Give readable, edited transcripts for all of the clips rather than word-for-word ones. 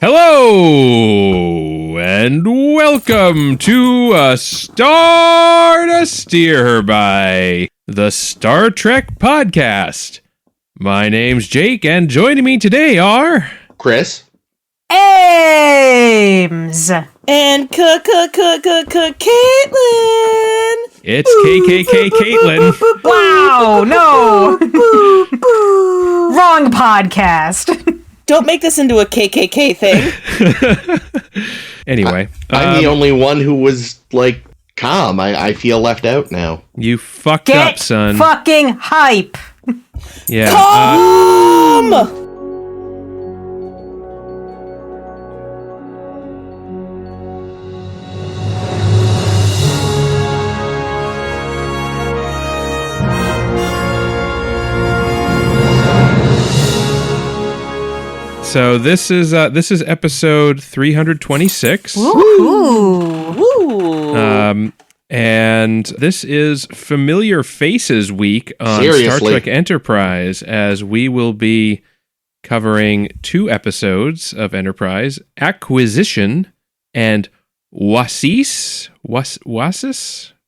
Hello, and welcome to A Star to Steer Her By, the Star Trek podcast. My name's Jake, and joining me today are... Chris. Ames. And Caitlin. It's KKK Caitlin. Wow, no. Wrong podcast. Don't make this into a KKK thing. Anyway. I'm the only one who was, calm. I feel left out now. You fucked Get up, son. fucking hype. Yeah. Come! So this is episode 326. Ooh. And this is Familiar Faces Week on Seriously? Star Trek Enterprise, as we will be covering two episodes of Enterprise, Acquisition and Oasis.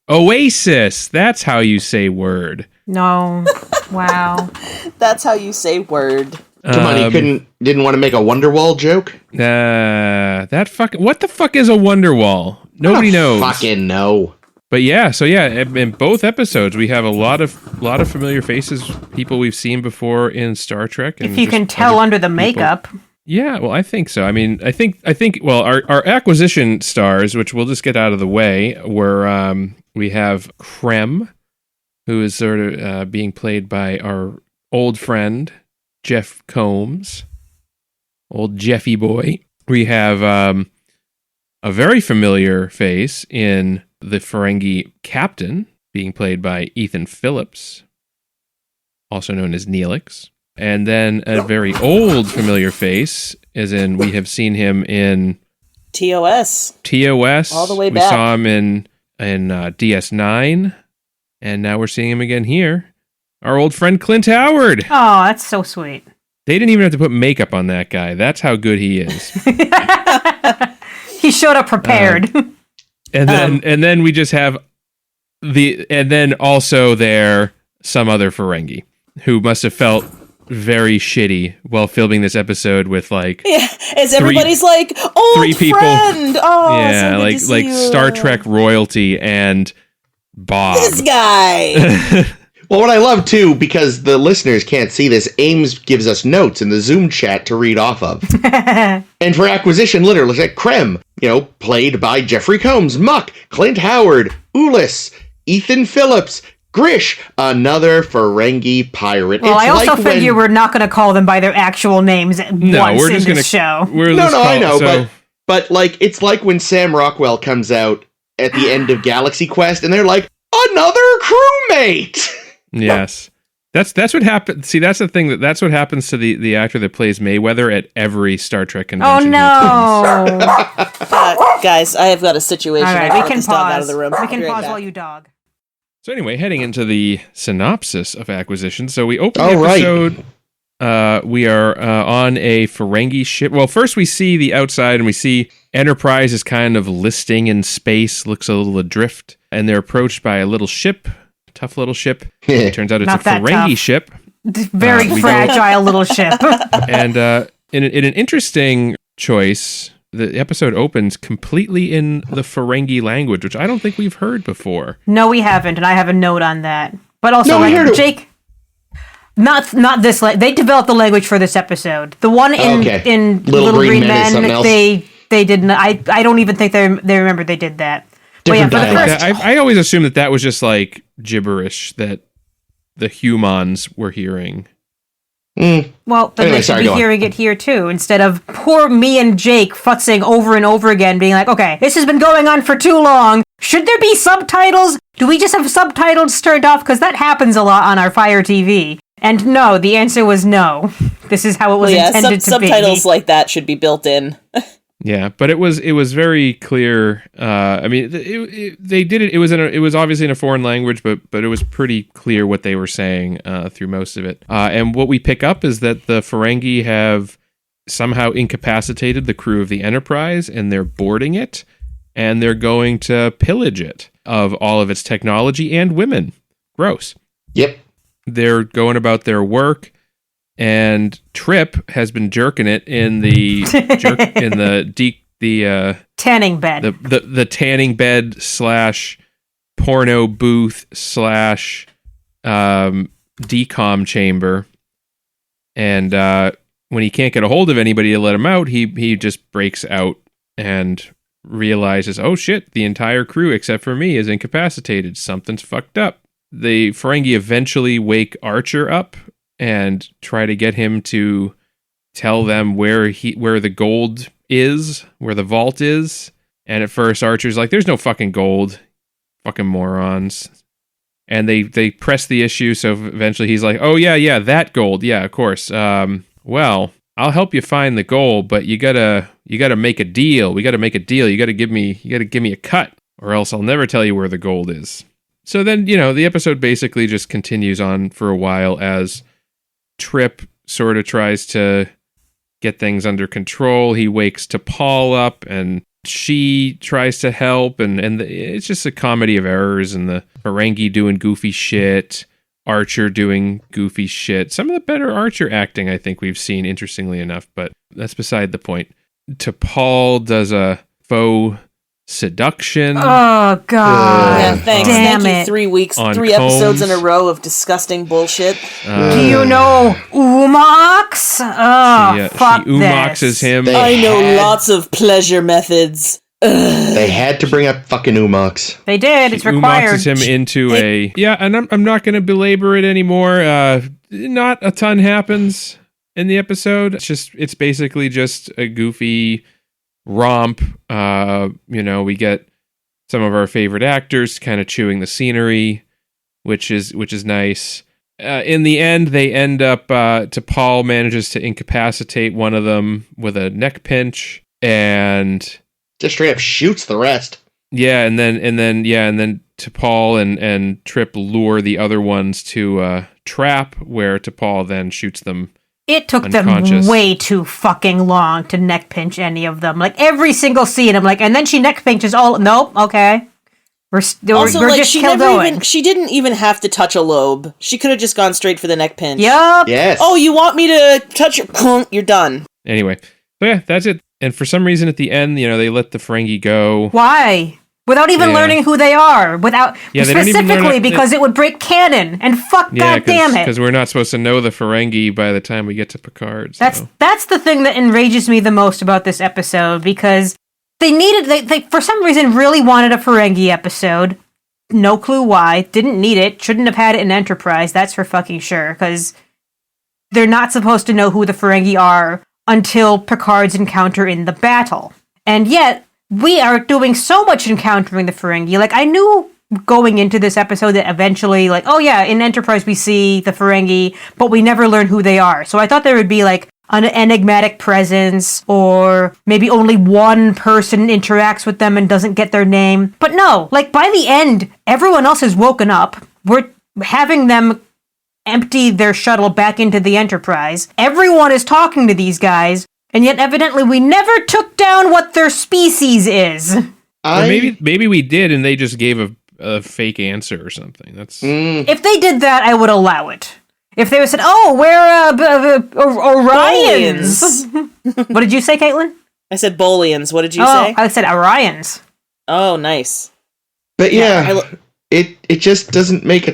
Oasis. That's how you say word. No. Wow. That's how you say word. Come on, you didn't want to make a Wonderwall joke? What the fuck is a Wonderwall? Nobody knows. Fucking no. But yeah, in both episodes we have a lot of familiar faces, people we've seen before in Star Trek. And If you can tell under the makeup. Yeah, well, I think so. I mean, I think. Well, our acquisition stars, which we'll just get out of the way, were we have Krem, who is sort of being played by our old friend Jeff Combs, old Jeffy boy. We have a very familiar face in the Ferengi captain, being played by Ethan Phillips, also known as Neelix. And then a very old familiar face, as in we have seen him in TOS. All the way We back. saw him in DS9, and now we're seeing him again here. Our old friend Clint Howard. Oh, that's so sweet. They didn't even have to put makeup on that guy. That's how good he is. He showed up prepared. And then we just have also there some other Ferengi who must have felt very shitty while filming this episode with As everybody's like, old three people. friend. Oh, yeah, so good to see you. Star Trek royalty and Bob. This guy. Well, what I love, too, because the listeners can't see this, Ames gives us notes in the Zoom chat to read off of. And for Acquisition, literally, like Krem, played by Jeffrey Combs, Muck, Clint Howard, Ulyss, Ethan Phillips, Grish, another Ferengi pirate. Well, I also figure we're not going to call them by their actual names once in this show. I know, but it's like when Sam Rockwell comes out at the end of Galaxy Quest, and they're like, another crewmate! Yes. That's what happens. See, that's the thing. That's what happens to the actor that plays Mayweather at every Star Trek convention. Oh, no. Guys, I have got a situation. All right, I we gotta can get this dog pause. out of the room. We can Be right pause back. while you dog. So anyway, heading into the synopsis of Acquisition. So we open the All right. episode. We are on a Ferengi ship. Well, first we see the outside, and we see Enterprise is kind of listing in space, looks a little adrift, and they're approached by a little ship, tough little ship. It turns out it's Not a that Ferengi tough. ship. Very fragile little ship. And in an interesting choice, the episode opens completely in the Ferengi language, which I don't think we've heard before. No, we haven't, and I have a note on that. But also, No, we heard it. Jake, not this. They developed the language for this episode. The one in Little Green Men is something Men, else. they didn't. I don't even think they remember they did that. Different but yeah, for the dialect. first, I always assumed that was just like gibberish that the humans were hearing. well, then Anyway, they should sorry, be go on. hearing it here too, instead of poor me and Jake futzing over and over again, being like, "Okay, this has been going on for too long. Should there be subtitles? Do we just have subtitles turned off? Because that happens a lot on our Fire TV." And no, the answer was no. This is how it was intended to be. Subtitles like that should be built in. Yeah, but it was very clear. I mean, they did it. It was obviously in a foreign language, but it was pretty clear what they were saying through most of it. And what we pick up is that the Ferengi have somehow incapacitated the crew of the Enterprise, and they're boarding it, and they're going to pillage it of all of its technology and women. Gross. Yep. They're going about their work, and Trip has been jerking it in the tanning bed. The tanning bed / porno booth / decom chamber. And when he can't get a hold of anybody to let him out, he just breaks out and realizes, oh shit, the entire crew except for me is incapacitated. Something's fucked up. The Ferengi eventually wake Archer up and try to get him to tell them where the gold is, where the vault is. And at first Archer's like, there's no fucking gold. Fucking morons. And they press the issue, so eventually he's like, oh yeah, that gold. Yeah, of course. Well, I'll help you find the gold, but you gotta make a deal. We gotta make a deal. You gotta give me a cut, or else I'll never tell you where the gold is. So then, the episode basically just continues on for a while as Trip sort of tries to get things under control. He wakes T'Pol up, and she tries to help, and it's just a comedy of errors, and the Ferengi doing goofy shit, Archer doing goofy shit. Some of the better Archer acting I think we've seen, interestingly enough, but that's beside the point. T'Pol does a faux seduction. Oh, God. Yeah, thanks. Damn Thank you. 3 weeks, On 3 episodes Combs. in a row of disgusting bullshit. Do you know Umox? Oh, fuck she umoxes him. I know lots of pleasure methods. They had to bring up fucking Umox. They did. It's required. Umoxes him into and I'm not going to belabor it anymore. Not a ton happens in the episode. It's basically just a goofy romp. We get some of our favorite actors kind of chewing the scenery, which is nice. In the end, they end up. T'Pol manages to incapacitate one of them with a neck pinch, and just straight up shoots the rest. Yeah, and then T'Pol and Trip lure the other ones to a trap where T'Pol then shoots them. It took unconscious. them way too fucking long to neck pinch any of them. Like every single scene, I'm like, and then she neck pinches all. Nope, okay. We're just still going. She didn't even have to touch a lobe. She could have just gone straight for the neck pinch. Yup. Yes. Oh, you want me to touch your... You're done. Anyway, so yeah, that's it. And for some reason at the end, they let the Ferengi go. Why? Without even learning who they are. Specifically because it would break canon. And God damn it. Because we're not supposed to know the Ferengi by the time we get to Picard. So. That's the thing that enrages me the most about this episode, because they for some reason really wanted a Ferengi episode. No clue why. Didn't need it. Shouldn't have had it in Enterprise. That's for fucking sure. Because they're not supposed to know who the Ferengi are until Picard's encounter in the battle. And yet, we are doing so much encountering the Ferengi. Like, I knew going into this episode that eventually, like, oh yeah, in Enterprise we see the Ferengi, but we never learn who they are. So I thought there would be, like, an enigmatic presence, or maybe only one person interacts with them and doesn't get their name. But no, like, by the end, everyone else has woken up. We're having them empty their shuttle back into the Enterprise. Everyone is talking to these guys, and yet evidently we never took down what their species is. Or maybe we did, and they just gave a fake answer or something. That's If they did that, I would allow it. If they said, "Oh, we're Orions," what did you say, Caitlin? I said Bolians. What did you Oh, say? I said Orions. Oh, nice. But it just doesn't make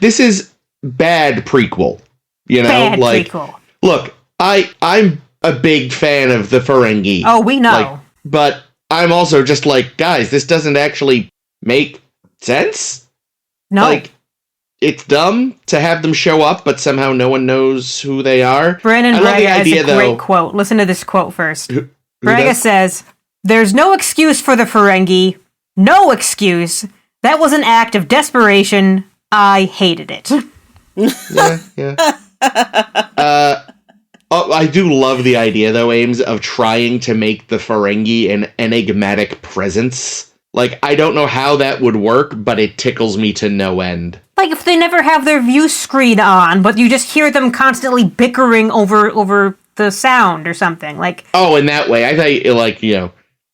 this is bad prequel. Bad prequel. Look, I'm a big fan of the Ferengi. Oh, we know. But I'm also just like, guys, this doesn't actually make sense. No. It's dumb to have them show up, but somehow no one knows who they are. Brandon Braga has a great quote. Listen to this quote first. Braga says, "There's no excuse for the Ferengi. No excuse. That was an act of desperation. I hated it." Yeah. I do love the idea, though, Ames, of trying to make the Ferengi an enigmatic presence. Like, I don't know how that would work, but it tickles me to no end. Like, if they never have their view screen on, but you just hear them constantly bickering over the sound or something. Like, oh, in that way. I thought, like,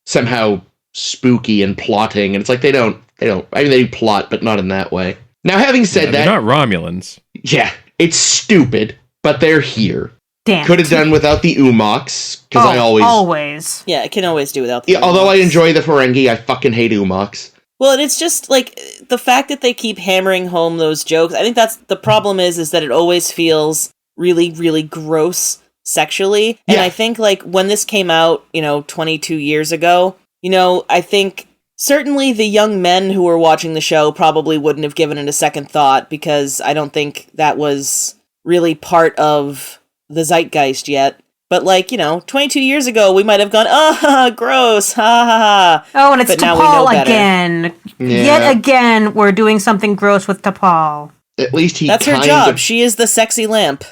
somehow spooky and plotting, and it's like they don't, I mean, they plot, but not in that way. Now, having said that... They're not Romulans. Yeah, it's stupid, but they're here. damn. Could have done without the Umoks, because I always... Yeah, I can always do without the Yeah, although I enjoy the Ferengi, I fucking hate Umoks. Well, and it's just, like, the fact that they keep hammering home those jokes, I think that's, the problem is that it always feels really, really gross sexually. And I think, like, when this came out, 22 years ago, I think certainly the young men who were watching the show probably wouldn't have given it a second thought, because I don't think that was really part of the zeitgeist yet. But, 22 years ago, we might have gone, gross, ha ha ha. Oh, and it's but now we know T'Pol better. again. Yeah. Yet again, we're doing something gross with T'Pol. At least he That's her job. She is the sexy lamp.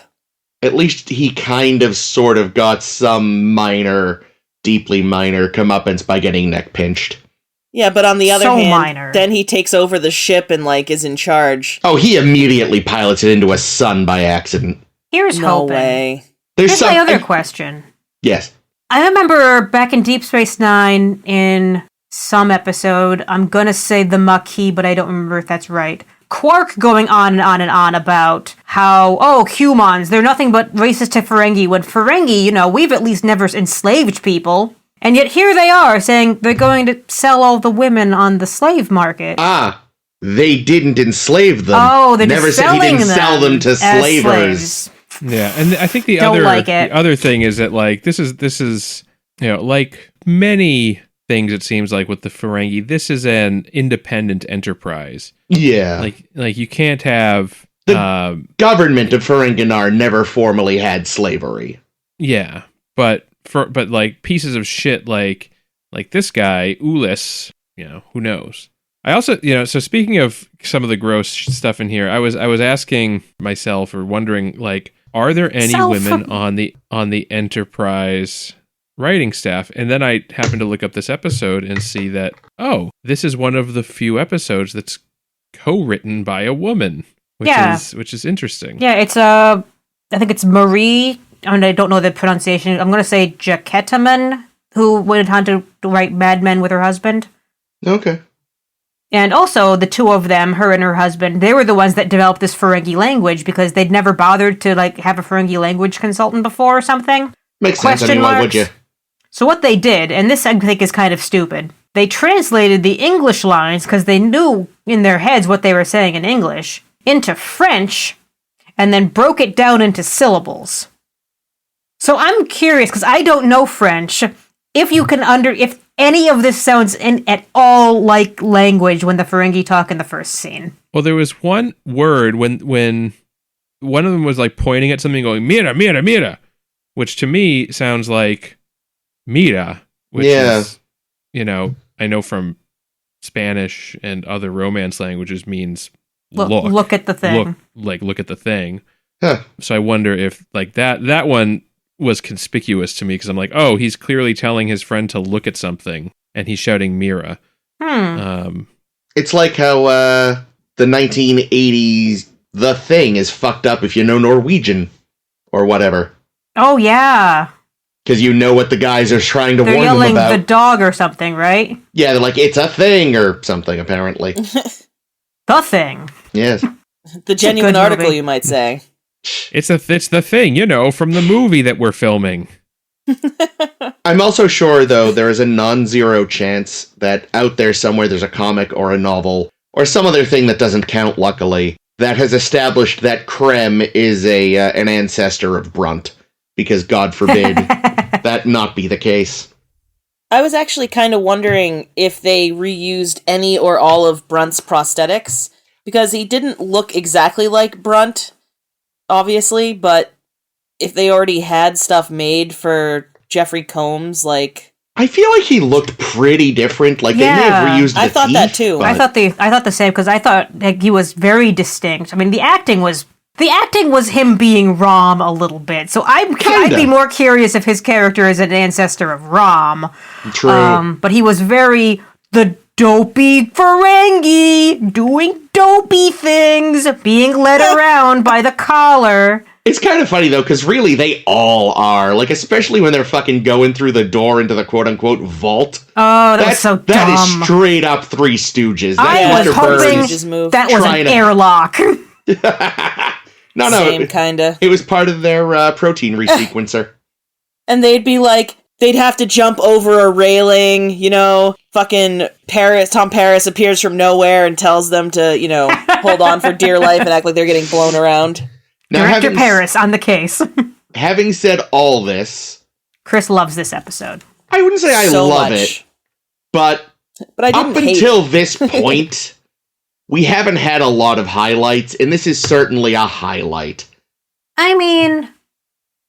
At least he kind of sort of got some minor, deeply minor comeuppance by getting neck pinched. Yeah, but on the other So hand, minor. then he takes over the ship and, is in charge. Oh, he immediately pilots it into a sun by accident. Here's No hoping. way. Here's my other question. Yes. I remember back in Deep Space Nine, in some episode, I'm gonna say the Maquis, but I don't remember if that's right. Quark going on and on and on about how, humans, they're nothing but racist to Ferengi, when Ferengi, we've at least never enslaved people. And yet here they are, saying they're going to sell all the women on the slave market. They didn't enslave them. Oh, they're Never just said he selling didn't sell them to as slavers. slaves. Yeah, and I think the Don't like it. the other thing is that this is like many things, it seems like with the Ferengi, this is an independent enterprise. Yeah. Like you can't have the government of Ferenginar never formally had slavery. Yeah, but like pieces of shit like this guy Ulyss, who knows. I also, so speaking of some of the gross stuff in here, I was asking myself or wondering, are there any women on the Enterprise writing staff? And then I happened to look up this episode and see that, this is one of the few episodes that's co-written by a woman, which is interesting. Yeah, it's I think it's Marie. I don't know the pronunciation. I'm going to say Jaquetaman, who went on to write Mad Men with her husband. Okay. And also, the two of them, her and her husband, they were the ones that developed this Ferengi language because they'd never bothered to have a Ferengi language consultant before or something. Makes sense. I mean, why would you? So what they did, and this I think is kind of stupid, they translated the English lines, because they knew in their heads what they were saying in English, into French, and then broke it down into syllables. So I'm curious, because I don't know French, if any of this sounds at all like language when the Ferengi talk in the first scene. Well, there was one word when one of them was pointing at something going, mira, mira, mira, which to me sounds like mira, which is, I know from Spanish and other Romance languages means look at the thing. Look at the thing. Huh. So I wonder if that one was conspicuous to me because I'm like, he's clearly telling his friend to look at something and he's shouting Mira. It's like how the 1980s The Thing is fucked up if you know Norwegian or whatever. Oh, yeah. Because you know what the guys are trying to They're warn them yelling about. the dog or something, right? Yeah, they're like, it's a thing or something, apparently. The Thing. Yes. The genuine good article, movie. you might say. It's the thing, from the movie that we're filming. I'm also sure, though, there is a non-zero chance that out there somewhere there's a comic or a novel or some other thing that doesn't count, luckily, that has established that Krem is an ancestor of Brunt. Because, God forbid, that not be the case. I was actually kind of wondering if they reused any or all of Brunt's prosthetics, because he didn't look exactly like Brunt, obviously, but if they already had stuff made for Jeffrey Combs, I feel like he looked pretty different. They may have reused the I thought teeth, that too. but- I thought the same, because I thought he was very distinct. I mean, the acting was him being Rom a little bit. So I'd be more curious if his character is an ancestor of Rom. True. But he was very the dopey Ferengi, doing dopey things, being led around by the collar. It's kind of funny, though, because really they all are. Like, especially when they're fucking going through the door into the quote-unquote vault. Oh, that was so dumb. That is straight up Three Stooges. I was hoping that was an airlock. No, Same, kinda. It was part of their protein resequencer. And they'd be like, they'd have to jump over a railing, you know, fucking Tom Paris appears from nowhere and tells them to, you know, hold on for dear life and act like they're getting blown around. Now, Director Paris on the case. Having said all this, Chris loves this episode. I wouldn't say I love it, but I didn't up until this point, we haven't had a lot of highlights, and this is certainly a highlight. I mean,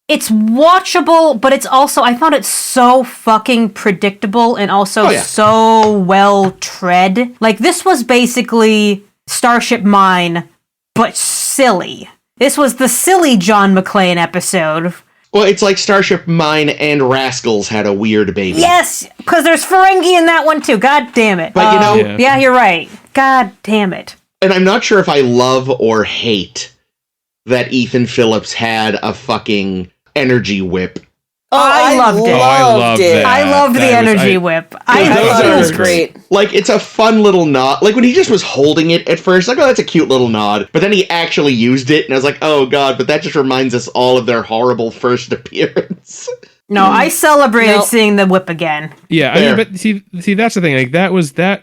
it's watchable, but it's also, I found it so fucking predictable and also so well tread. Like, this was basically Starship Mine, but silly. This was the silly John McClane episode. Well, it's like Starship Mine and Rascals had a weird baby. Yes, because there's Ferengi in that one too. God damn it. But you know... Yeah, you're right. God damn it. And I'm not sure if I love or hate that Ethan Phillips had a fucking energy whip. Oh, I loved it. I loved it. I loved the energy whip. I thought it was great. Like, it's a fun little nod. Like, when he just was holding it at first, like, oh, that's a cute little nod. But then he actually used it, and I was like, oh, God, but that just reminds us all of their horrible first appearance. No, I celebrated seeing the whip again. Yeah, I mean, but see, that's the thing. Like,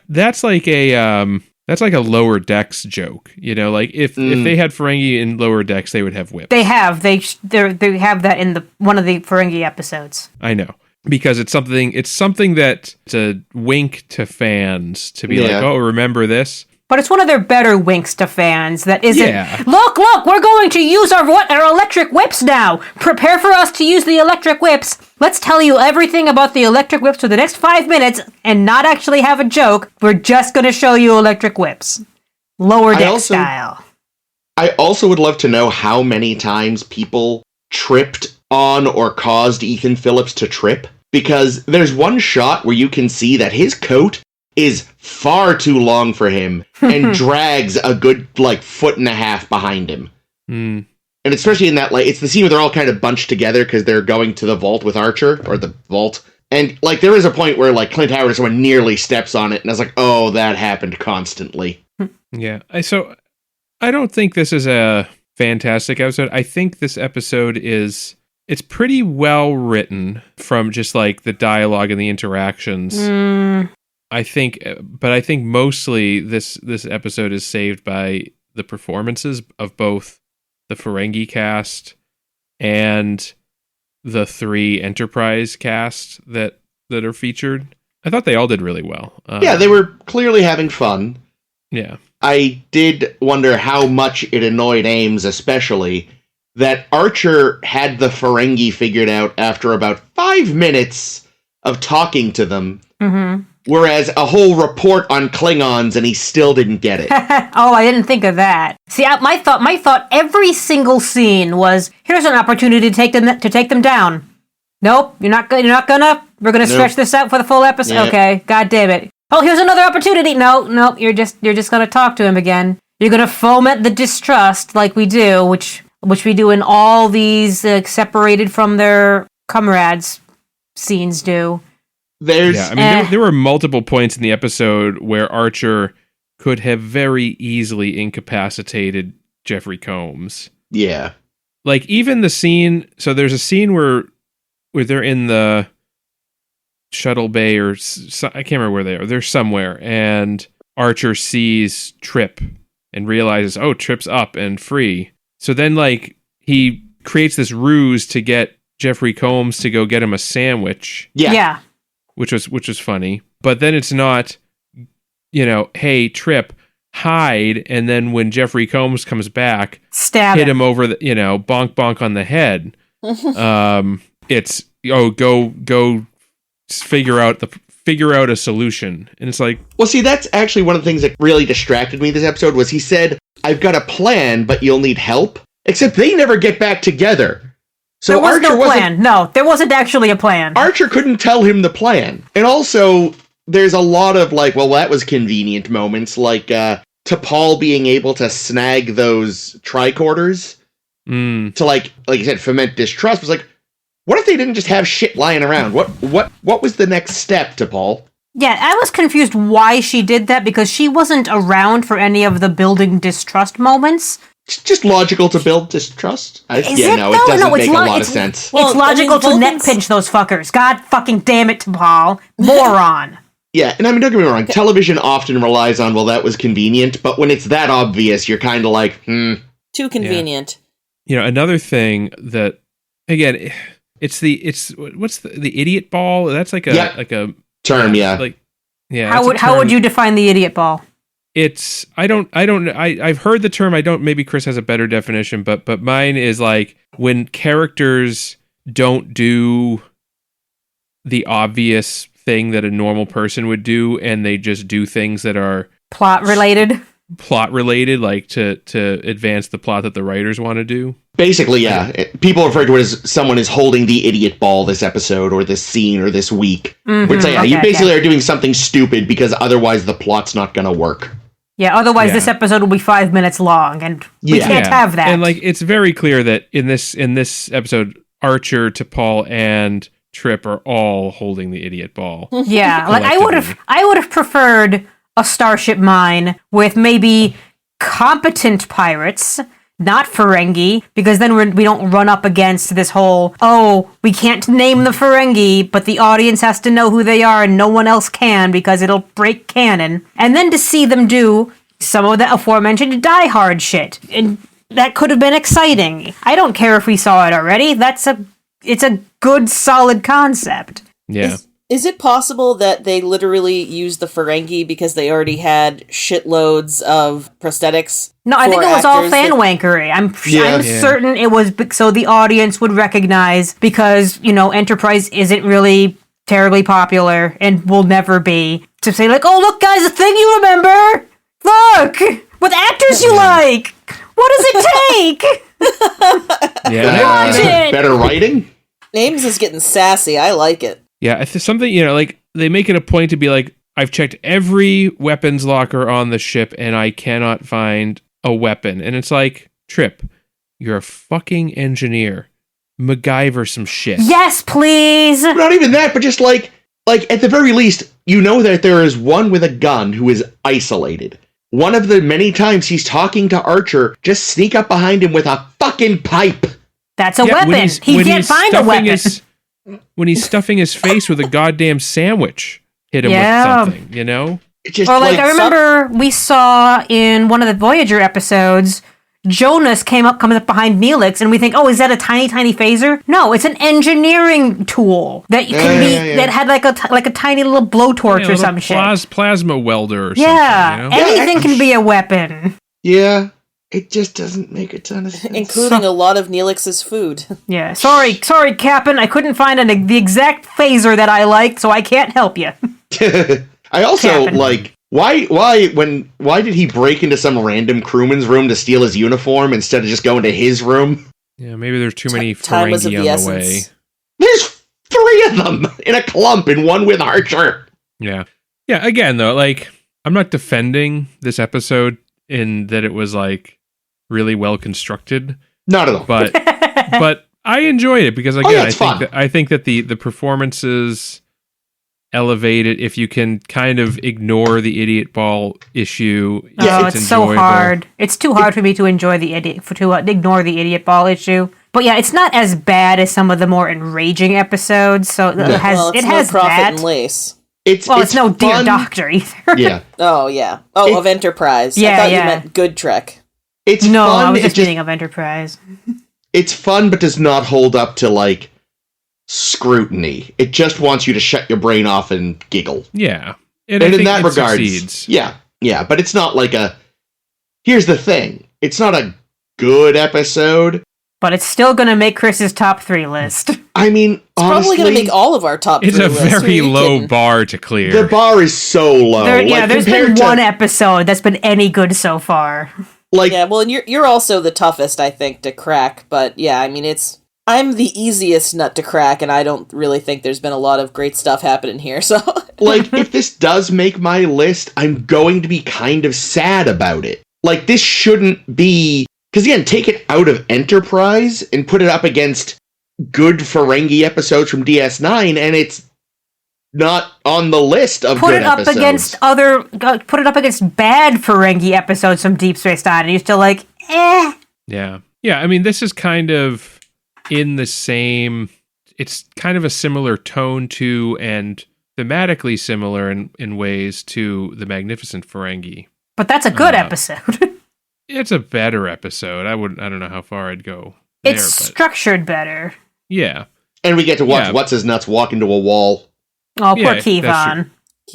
that's like a... That's like a Lower Decks joke, you know. Like if they had Ferengi in Lower Decks, they would have whips. They have they have that in one of the Ferengi episodes. I know, because it's something that it's a wink to fans to be like, oh, remember this. But it's one of their better winks to fans that isn't, look, we're going to use our electric whips now. Prepare for us to use the electric whips. Let's tell you everything about the electric whips for the next 5 minutes and not actually have a joke. We're just going to show you electric whips. Lower Deck style. I also would love to know how many times people tripped on or caused Ethan Phillips to trip. Because there's one shot where you can see that his coat is far too long for him and drags a good, foot and a half behind him. Mm. And especially in that, it's the scene where they're all kind of bunched together because they're going to the vault with Archer, or the vault. And, there is a point where, Clint Howard or someone nearly steps on it, and I was like, oh, that happened constantly. Yeah. So, I don't think this is a fantastic episode. I think this episode it's pretty well written from just, the dialogue and the interactions. I think mostly this episode is saved by the performances of both the Ferengi cast and the 3 Enterprise cast that are featured. I thought they all did really well. Yeah, they were clearly having fun. Yeah. I did wonder how much it annoyed Ames, especially, that Archer had the Ferengi figured out after about 5 minutes of talking to them. Mm-hmm. Whereas a whole report on Klingons and he still didn't get it. Oh, I didn't think of that. See, my thought every single scene was, here's an opportunity to take them down. Nope, you're not gonna. We're gonna stretch this out for the full episode. Yeah. Okay, god damn it. Oh, here's another opportunity. No, you're just gonna talk to him again. You're gonna foment the distrust like we do, which we do in all these separated from their comrades scenes do. There were multiple points in the episode where Archer could have very easily incapacitated Jeffrey Combs. Yeah. Even the scene, so there's a scene where they're in the shuttle bay I can't remember where they are. They're somewhere, and Archer sees Trip and realizes, oh, Trip's up and free. So then, he creates this ruse to get Jeffrey Combs to go get him a sandwich. Yeah. Which was funny. But then it's not, hey, Trip, hide, and then when Jeffrey Combs comes back, hit him over the, bonk bonk on the head. It's go figure out a solution. And it's like, well, see, that's actually one of the things that really distracted me this episode was he said, I've got a plan, but you'll need help. Except they never get back together. So there was no plan. No, there wasn't actually a plan. Archer couldn't tell him the plan. And also, there's a lot of that was convenient moments, T'Pol being able to snag those tricorders to like you said, foment distrust. Was like, what if they didn't just have shit lying around? What was the next step to Paul? Yeah, I was confused why she did that, because she wasn't around for any of the building distrust moments. It's just logical to build distrust. It doesn't make a lot of sense. Well, it's logical to neck pinch those fuckers. God fucking damn it, Paul. Moron. Yeah, and I mean, don't get me wrong, television often relies on, well, that was convenient, but when it's that obvious, you're kind of like, Too convenient. Yeah. Another thing that, again, it's what's the idiot ball? That's like a term, yeah. How would you define the idiot ball? It's I've heard the term. Maybe Chris has a better definition, but mine is like when characters don't do the obvious thing that a normal person would do, and they just do things that are plot related, like to advance the plot that the writers want to do. Basically, yeah. People refer to it as someone is holding the idiot ball this episode or this scene or this week. Which you basically are doing something stupid because otherwise the plot's not going to work. Yeah, otherwise this episode will be 5 minutes long, and we can't have that. And like, it's very clear that in this episode, Archer, T'Pol, and Trip are all holding the idiot ball. Yeah, like I would have preferred a Starship Mine with maybe competent pirates, not Ferengi, because then we don't run up against this whole, we can't name the Ferengi, but the audience has to know who they are and no one else can because it'll break canon. And then to see them do some of the aforementioned Die Hard shit. And that could have been exciting. I don't care if we saw it already. It's a good, solid concept. Yeah. Is it possible that they literally used the Ferengi because they already had shitloads of prosthetics? No, I think it was all fan wankery. I'm certain it was so the audience would recognize, because, Enterprise isn't really terribly popular and will never be, to say like, oh, look, guys, a thing you remember? Look! With actors you like! What does it take? Watch it! Better writing? Ames is getting sassy. I like it. Yeah, something, like, they make it a point to be like, I've checked every weapons locker on the ship and I cannot find a weapon. And it's like, Trip, you're a fucking engineer. MacGyver some shit. Yes, please! Not even that, but just like at the very least, that there is one with a gun who is isolated. One of the many times he's talking to Archer, just sneak up behind him with a fucking pipe. That's a weapon. He can't find a weapon. When he's stuffing his face with a goddamn sandwich, hit him with something, It just, or like I remember we saw in one of the Voyager episodes, Jonas comes up behind Neelix, and we think, is that a tiny, tiny phaser? No, it's an engineering tool that that had like a tiny little blowtorch or some shit. Plasma welder or something. Anything can be a weapon. Yeah. It just doesn't make a ton of sense. Including a lot of Neelix's food. Yeah, sorry, Captain. I couldn't find the exact phaser that I like, so I can't help you. I also, why did he break into some random crewman's room to steal his uniform instead of just going to his room? Yeah, maybe there's too many Ferengi on the way. There's 3 of them in a clump and one with Archer. Yeah. Yeah, again, though, like, I'm not defending this episode in that it was, like, really well constructed. Not at all. But I enjoyed it because, again, I think that the performances elevate it if you can kind of ignore the idiot ball issue. It's so hard. It's too hard for me to ignore the idiot ball issue. But yeah, it's not as bad as some of the more enraging episodes. So it has Profit that. And Lace. It's no fun. Dear Doctor either. Yeah. Oh yeah. Of Enterprise. Yeah, I thought you meant Good Trek. It's fun. I was just meaning of Enterprise. It's fun, but does not hold up to, like, scrutiny. It just wants you to shut your brain off and giggle. Yeah. And in that regard, yeah, but it's not like here's the thing. It's not a good episode. But it's still going to make Chris's top 3 list. I mean, it's honestly, probably going to make all of our top 3 lists. It's a very low bar to clear. The bar is so low. There's been one episode that's been any good so far. And you're also the toughest, I think, to crack. But yeah, I mean, I'm the easiest nut to crack, and I don't really think there's been a lot of great stuff happening here. So, if this does make my list, I'm going to be kind of sad about it. Like, this shouldn't be Because again, take it out of Enterprise and put it up against good Ferengi episodes from DS9, and it's not on the list of good episodes. Put it up against bad Ferengi episodes from Deep Space Nine, and you're still like, eh. Yeah. Yeah, I mean, this is kind of in the same... It's kind of a similar tone to, and thematically similar in ways to The Magnificent Ferengi. But that's a good episode. It's a better episode. I don't know how far I'd go there, it's structured better. Yeah. And we get to watch What's-His-Nuts walk into a wall. Oh, poor Kevon.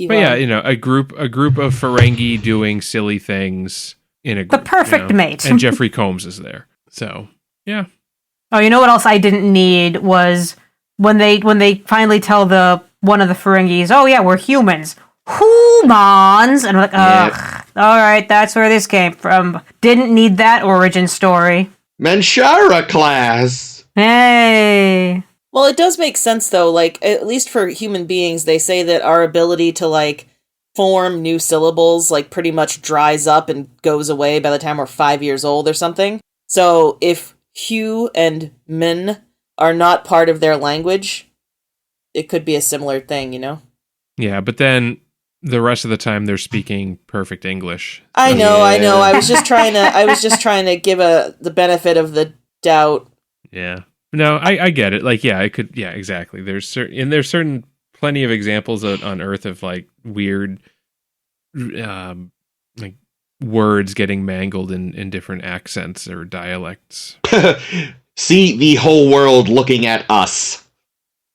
But yeah, a group of Ferengi doing silly things in a group. The perfect mate. And Jeffrey Combs is there. So, yeah. Oh, you know what else I didn't need was when they finally tell one of the Ferengis, oh yeah, we're humans. Humans! And I'm like, ugh. Alright, that's where this came from. Didn't need that origin story. Menshara class! Hey! Well, it does make sense, though. Like, at least for human beings, they say that our ability to, like, form new syllables, like, pretty much dries up and goes away by the time we're 5 years old or something. So, if Hugh and Min are not part of their language, it could be a similar thing, you know? Yeah, but then the rest of the time they're speaking perfect English. I know. I was just trying to give the benefit of the doubt. Yeah. No, I get it. Like, yeah, it could. Yeah, exactly. There's certain plenty of examples on Earth of like weird, like words getting mangled in different accents or dialects. See the whole world looking at us.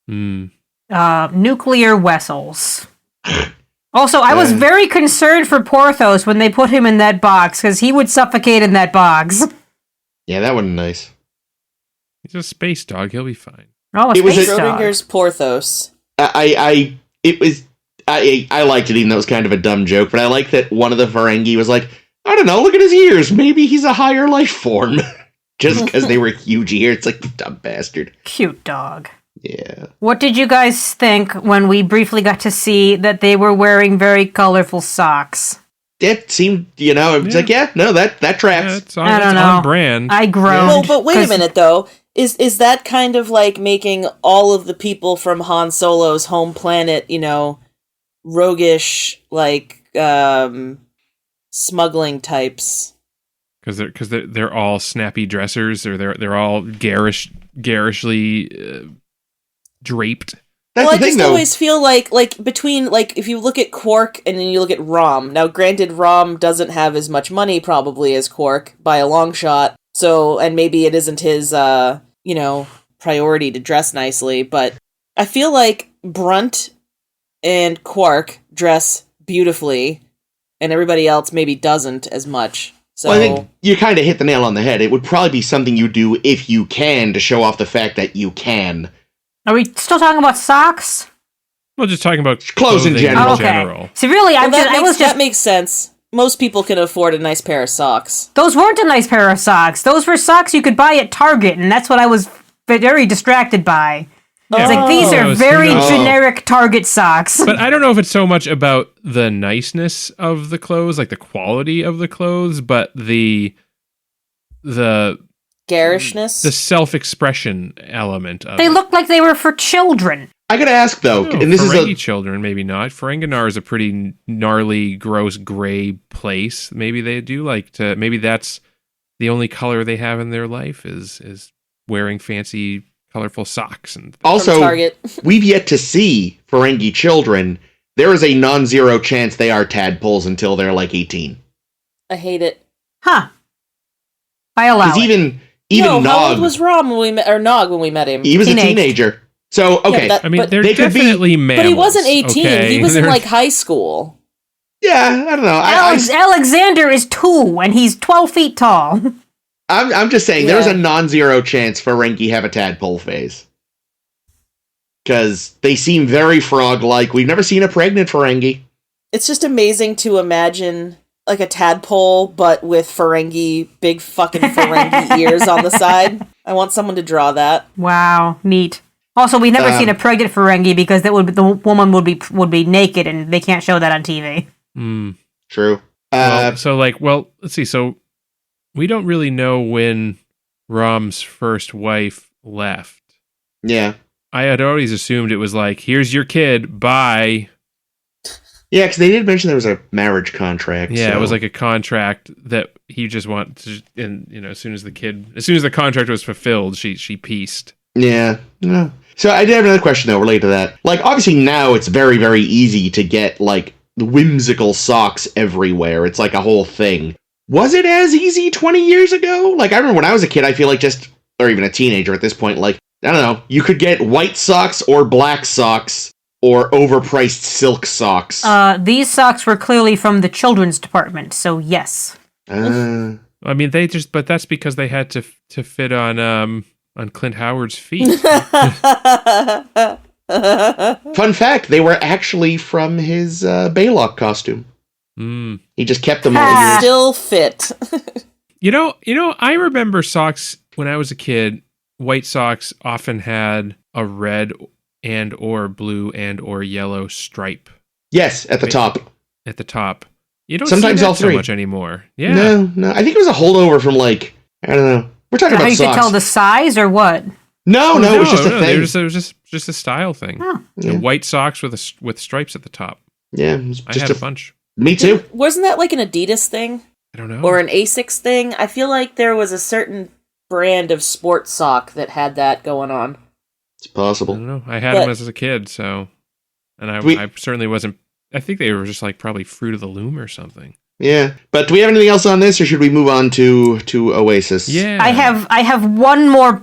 Nuclear vessels. Also, I was very concerned for Porthos when they put him in that box, because he would suffocate in that box. Yeah, that wasn't nice. He's a space dog. He'll be fine. Oh, a space dog. Schrodinger's Porthos. I liked it, even though it was kind of a dumb joke, but I like that one of the Ferengi was like, I don't know, look at his ears. Maybe he's a higher life form. Just because they were huge ears. It's like, you dumb bastard. Cute dog. Yeah. What did you guys think when we briefly got to see that they were wearing very colorful socks? It seemed, it's like, that tracks. Yeah, I don't know. On brand. I groaned. Well, but wait a minute, though. Is that kind of like making all of the people from Han Solo's home planet, roguish, like, smuggling types? Because they're all snappy dressers, or they're all garishly draped. That's I just always feel like between, like, if you look at Quark and then you look at Rom. Now, granted, Rom doesn't have as much money probably as Quark by a long shot. So, and maybe it isn't his, priority to dress nicely. But I feel like Brunt and Quark dress beautifully, and everybody else maybe doesn't as much. So, well, I think you kind of hit the nail on the head. It would probably be something you do if you can to show off the fact that you can. Are we still talking about socks? We're just talking about clothes in general. Oh, okay. See, really, that makes sense. Most people can afford a nice pair of socks. Those weren't a nice pair of socks. Those were socks you could buy at Target, and that's what I was very distracted by. It's like, these are very generic Target socks. But I don't know if it's so much about the niceness of the clothes, like the quality of the clothes, but the garishness, the self-expression element of they looked like they were for children. I gotta ask though, and this Ferengi children, maybe not. Ferenginar is a pretty gnarly, gross gray place. Maybe they do like to. Maybe that's the only color they have in their life is wearing fancy, colorful socks. And also, we've yet to see Ferengi children. There is a non-zero chance they are tadpoles until they're like 18. I hate it. Huh? I allow it. Even Nog, how old was Rom when we met, or Nog when we met him? He was a teenager. So, okay. Yeah, they're definitely mammals. But he wasn't 18. Okay? He was in, like, high school. Yeah, I don't know. Alexander is 2, and he's 12 feet tall. I'm just saying, there's a non-zero chance Ferengi have a tadpole phase. Because they seem very frog-like. We've never seen a pregnant Ferengi. It's just amazing to imagine, like, a tadpole, but with big fucking Ferengi ears on the side. I want someone to draw that. Wow, neat. Also, we've never seen a pregnant Ferengi because the woman would be naked, and they can't show that on TV. True. Let's see. So we don't really know when Rom's first wife left. Yeah. I had always assumed it was like, here's your kid, bye. Yeah, because they did mention there was a marriage contract. Yeah, so. it was like a contract that he just wanted to, and as soon as the contract was fulfilled, she pieced. Yeah. No. So I did have another question though related to that. Like, obviously now it's very, very easy to get like whimsical socks everywhere. It's like a whole thing. Was it as easy 20 years ago? Like, I remember when I was a kid, I feel like or even a teenager at this point, like, I don't know, you could get white socks or black socks or overpriced silk socks. These socks were clearly from the children's department, so yes. I mean, but that's because they had to fit on Clint Howard's feet. Fun fact, they were actually from his Baylock costume. He just kept them all year. Still fit. You know, I remember socks when I was a kid. White socks often had a red and or blue and or yellow stripe. Yes, at the top. At the top. You don't Sometimes see that all three. so much anymore. Yeah. No. I think it was a holdover from like, I don't know. We're talking about you socks. could tell the size or what? No, it was just a thing. It was just a style thing. Oh. Yeah. White socks with stripes at the top. Yeah, it was I just had a bunch. Me too. Wasn't that like an Adidas thing? I don't know. Or an Asics thing? I feel like there was a certain brand of sports sock that had that going on. It's I possible. don't know. I had them as a kid, so, and I certainly wasn't. I think they were just like probably Fruit of the Loom or something. Yeah, but do we have anything else on this, or should we move on to Oasis? Yeah, I have one more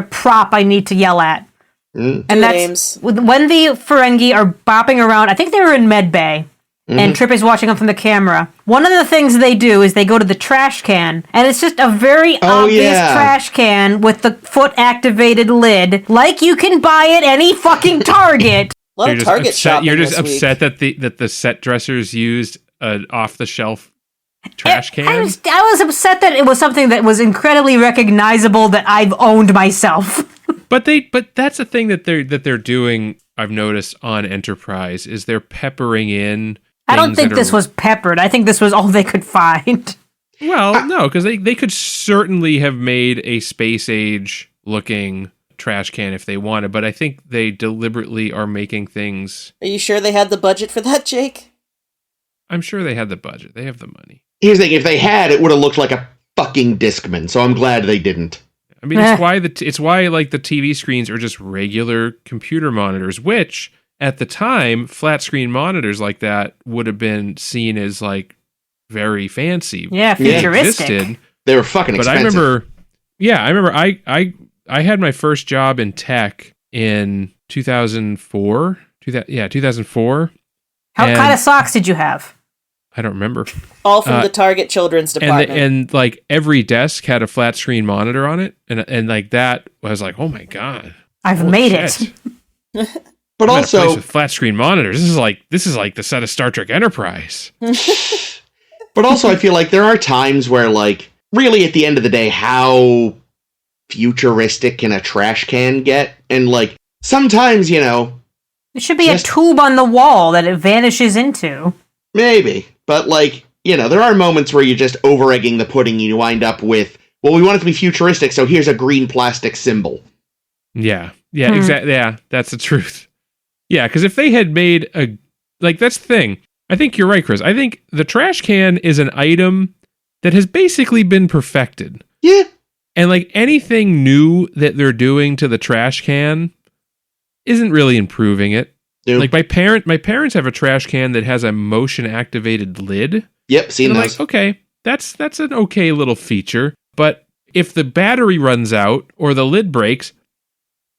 prop I need to yell at, and that's Names. when the Ferengi are bopping around. I think they were in Med Bay. And Trip is watching them from the camera. One of the things they do is they go to the trash can, and it's just a very obvious trash can with the foot-activated lid, like you can buy at any fucking Target. A lot of Target shopping You're just this upset week. that the set dressers used an off-the-shelf trash can. I was upset that it was something that was incredibly recognizable that I've owned myself. But that's the thing that they're doing. I've noticed on Enterprise is they're peppering in. I don't think this was peppered. I think this was all they could find. Well, no, because they could certainly have made a space age looking trash can if they wanted, but I think they deliberately are making things. Are you sure they had the budget for that, Jake? I'm sure they had the budget. They have the money. Here's the thing: if they had, it would have looked like a fucking Discman. So I'm glad they didn't. I mean, it's why like the TV screens are just regular computer monitors, which at the time, flat screen monitors like that would have been seen as like very fancy. Yeah, futuristic. They were fucking expensive. But I remember I had my first job in tech in 2004. 2004. What kind of socks did you have? I don't remember. All from the Target Children's Department. And like every desk had a flat screen monitor on it, and like that I was like, oh my god, I've made it. But I'm also, at a place with flat screen monitors. This is like the set of Star Trek Enterprise. but also, I feel like there are times where, like, really at the end of the day, how futuristic can a trash can get? And like, sometimes, it should be a tube on the wall that it vanishes into. Maybe, but like, there are moments where you're just over-egging the pudding and you wind up with, well, we want it to be futuristic, so here's a green plastic symbol. Yeah, exactly. Yeah, that's the truth. Yeah, because if they had made that's the thing. I think you're right, Chris. I think the trash can is an item that has basically been perfected. Yeah. And like anything new that they're doing to the trash can isn't really improving it. Nope. Like my parents have a trash can that has a motion activated lid. Yep, seen those. Like, okay, that's an okay little feature. But if the battery runs out or the lid breaks,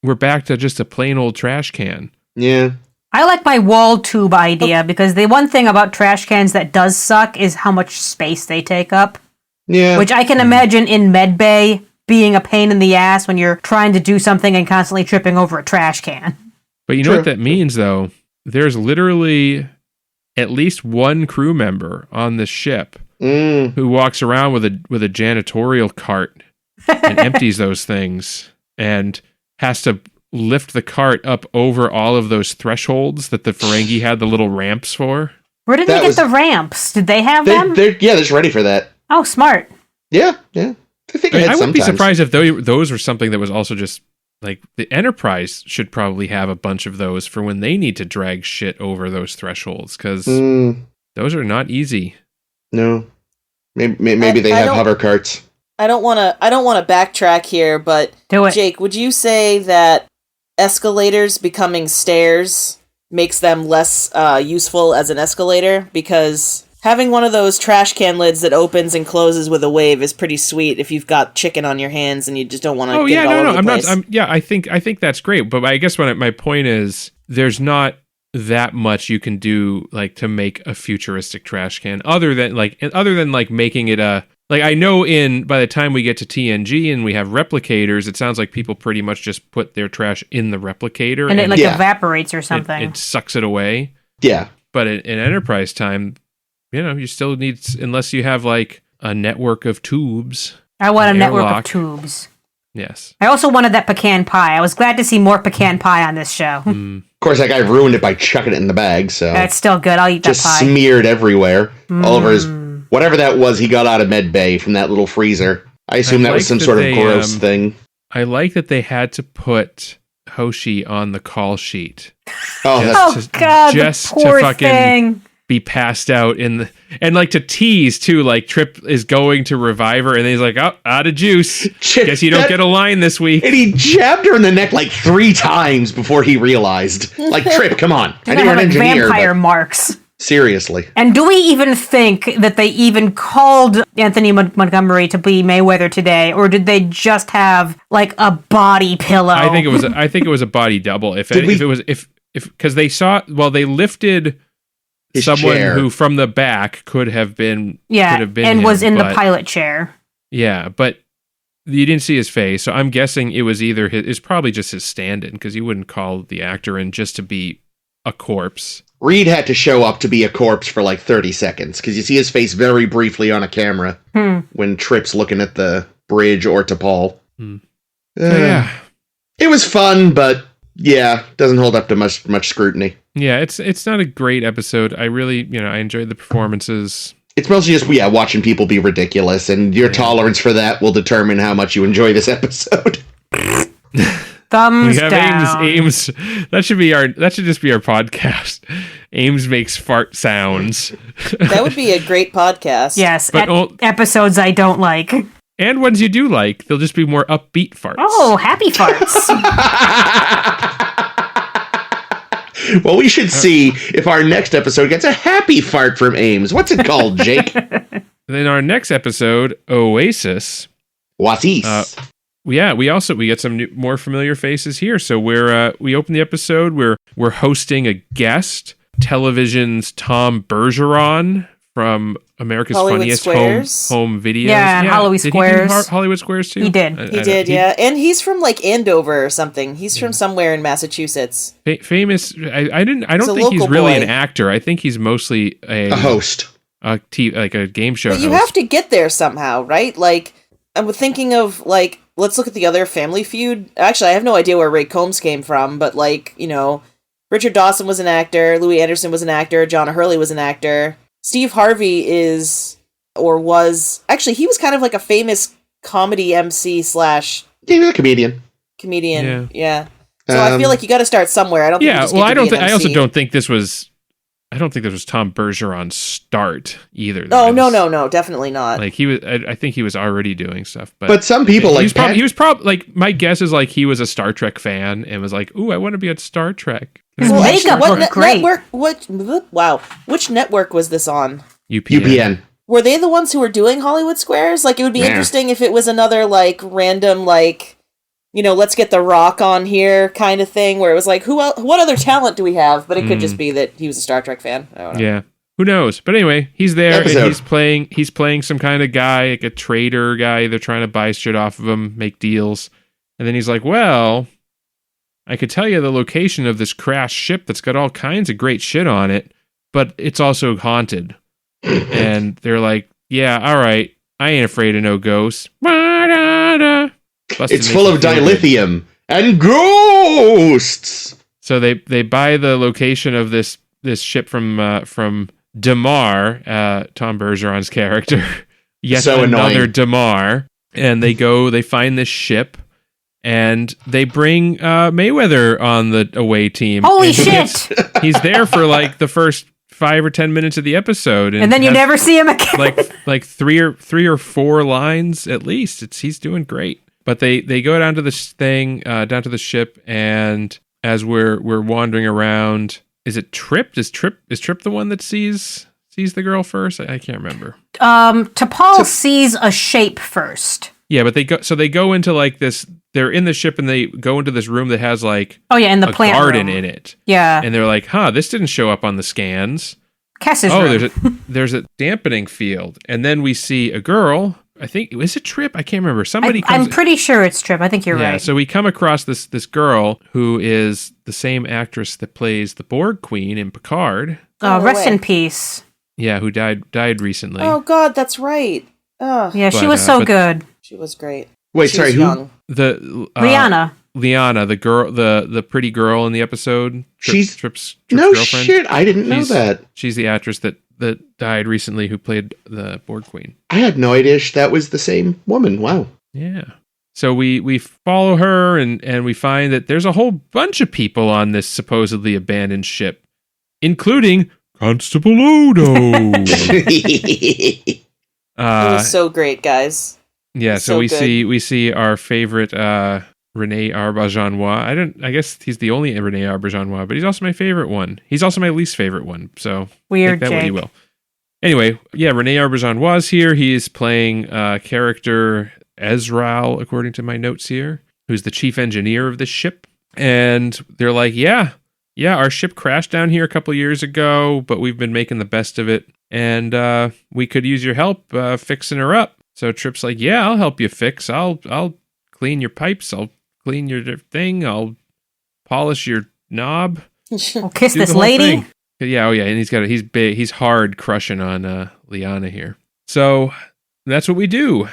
we're back to just a plain old trash can. Yeah. I like my wall tube idea because the one thing about trash cans that does suck is how much space they take up. Yeah. Which I can imagine in Med Bay being a pain in the ass when you're trying to do something and constantly tripping over a trash can. But you know what that means, though? There's literally at least one crew member on the ship who walks around with a janitorial cart and empties those things and has to lift the cart up over all of those thresholds that the Ferengi had the little ramps for. Where did they get the ramps? Did they have them? They're just ready for that. Oh, smart. Yeah. I think I wouldn't be surprised if those were something that was also just like the Enterprise should probably have a bunch of those for when they need to drag shit over those thresholds, because those are not easy. No, maybe they have hover carts. I don't want to backtrack here, but Do it. Jake, would you say that escalators becoming stairs makes them less useful as an escalator? Because having one of those trash can lids that opens and closes with a wave is pretty sweet if you've got chicken on your hands and you just don't want to get it all over the place. I think that's great, but I guess my point is there's not that much you can do like to make a futuristic trash can other than making it a like, I know by the time we get to TNG and we have replicators, it sounds like people pretty much just put their trash in the replicator and it evaporates or something. It sucks it away. Yeah. But in Enterprise time, you still need, unless you have like a network of tubes. I want a network of tubes. Yes. I also wanted that pecan pie. I was glad to see more pecan pie on this show. Of course, that guy ruined it by chucking it in the bag, so... That's still good. I'll eat that pie. Just smeared everywhere. All over his... Whatever that was he got out of Med Bay from that little freezer. I assume that was some sort of gross thing. I like that they had to put Hoshi on the call sheet. God, just the poor to fucking thing. Be passed out and like to tease too, like Trip is going to revive her and he's like, oh, out of juice. Guess you don't get a line this week. And he jabbed her in the neck like 3 times before he realized. Like, Trip, come on. I know you're an engineer, vampire marks. Seriously. And do we even think that they even called Anthony Montgomery to be Mayweather today, or did they just have like a body pillow? I think it was a body double. If because they they lifted his someone chair. Who from the back could have been and him, was in the pilot chair. Yeah, but you didn't see his face, so I'm guessing it was it's probably just his stand-in, because you wouldn't call the actor in just to be a corpse. Reed had to show up to be a corpse for like 30 seconds, because you see his face very briefly on a camera when Trip's looking at the bridge or T'Pol. Yeah. It was fun, but doesn't hold up to much scrutiny. Yeah, it's not a great episode. I really, I enjoyed the performances. It's mostly just, watching people be ridiculous, and your tolerance for that will determine how much you enjoy this episode. Thumbs down. Ames. That should just be our podcast. Ames makes fart sounds. That would be a great podcast. Yes, but episodes I don't like. And ones you do like, they'll just be more upbeat farts. Oh, happy farts. Well, we should see if our next episode gets a happy fart from Ames. What's it called, Jake? Then our next episode, Oasis. Oasis. We get some more familiar faces here. So we open the episode. We're hosting a guest, television's Tom Bergeron from America's Hollywood Funniest Home Videos. Yeah, Hollywood Squares. Did he do Hollywood Squares too? He did. And he's from like Andover or something. He's from somewhere in Massachusetts. Famous. I don't think he's really an actor. I think he's mostly a host, like a game show. But you have to get there somehow, right? Like, I'm thinking of like, let's look at the other Family Feud. Actually, I have no idea where Ray Combs came from, but like, Richard Dawson was an actor, Louis Anderson was an actor, John Hurley was an actor. Steve Harvey he was kind of like a famous comedy MC / he was a comedian. Yeah. So I feel like you got to start somewhere. I don't think I also don't think this was Tom Bergeron's start either. No, definitely not. Like he was, I think he was already doing stuff. But some people he was probably like, my guess is like he was a Star Trek fan and was like, "Ooh, I want to be on Star Trek." His makeup looked great. Which network was this on? UPN. Were they the ones who were doing Hollywood Squares? Like, it would be interesting if it was another like random like, let's get The Rock on here kind of thing, where it was like, what other talent do we have? But it could just be that he was a Star Trek fan. I don't know. Yeah. Who knows? But anyway, he's there and he's playing some kind of guy, like a trader guy. They're trying to buy shit off of him, make deals. And then he's like, well, I could tell you the location of this crashed ship that's got all kinds of great shit on it, but it's also haunted. And they're like, yeah, all right. I ain't afraid of no ghosts. It's full of dilithium and ghosts. So they buy the location of this ship from Damar, Tom Bergeron's character, yet So another annoying. Damar, and they find this ship, and they bring Mayweather on the away team. Holy And shit! he's there for like the first 5 or 10 minutes of the episode, And then you has, never see him again. like three or four lines at least. He's doing great. But they go down to this thing, down to the ship, and as we're wandering around, is it Trip? Is Trip the one that sees the girl first? I can't remember. T'Pol sees a shape first. Yeah, but they go into like this. They're in the ship and they go into this room that has like In the a plant garden room. in it. Yeah. And they're like, this didn't show up on the scans. Cass's room. there's a dampening field, and then we see a girl. I think is it Trip? I can't remember. I'm pretty sure it's Trip. I think you're right. So we come across this girl who is the same actress that plays the Borg Queen in Picard. Rest in peace. Yeah, who died recently. Oh God, that's right. Oh, Yeah, she was so good. she was great. Wait, She sorry, was who? young. The Liana. the girl, the pretty girl in the episode. Trip's No girlfriend. shit, I didn't know that. She's the actress that died recently who played the Borg Queen. I had no idea that was the same woman. Wow. Yeah. So we follow her and we find that there's a whole bunch of people on this supposedly abandoned ship, including Constable Odo. It was so great, guys. Yeah, so so we good. see our favorite Rene Auberjonois. I guess he's the only Rene Auberjonois, but he's also my favorite one. He's also my least favorite one. So Weird, take that what Jake. you will. Anyway, yeah, Rene Auberjonois is here. He is playing character Ezral, according to my notes here, who's the chief engineer of this ship. And they're like, yeah, our ship crashed down here a couple years ago, but we've been making the best of it, and we could use your help fixing her up. So Trip's like, yeah, I'll help you fix. I'll clean your pipes. I'll clean your thing. I'll polish your knob. I'll kiss Do this the whole lady. thing. Yeah, and he's big. He's hard crushing on Liana here. So that's what we do.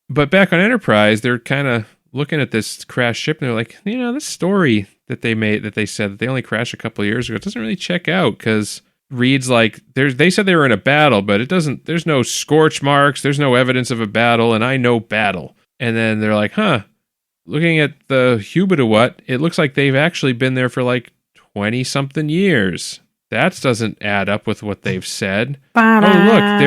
But back on Enterprise, they're kind of looking at this crashed ship, and they're like, this story that they said that they only crashed a couple of years ago, it doesn't really check out, because Reed's like, they said they were in a battle, but it doesn't. There's no scorch marks. There's no evidence of a battle, and I know battle. And then they're like, looking at the Hubitawat, it looks like they've actually been there for like 20-something years. That doesn't add up with what they've said. Oh, look,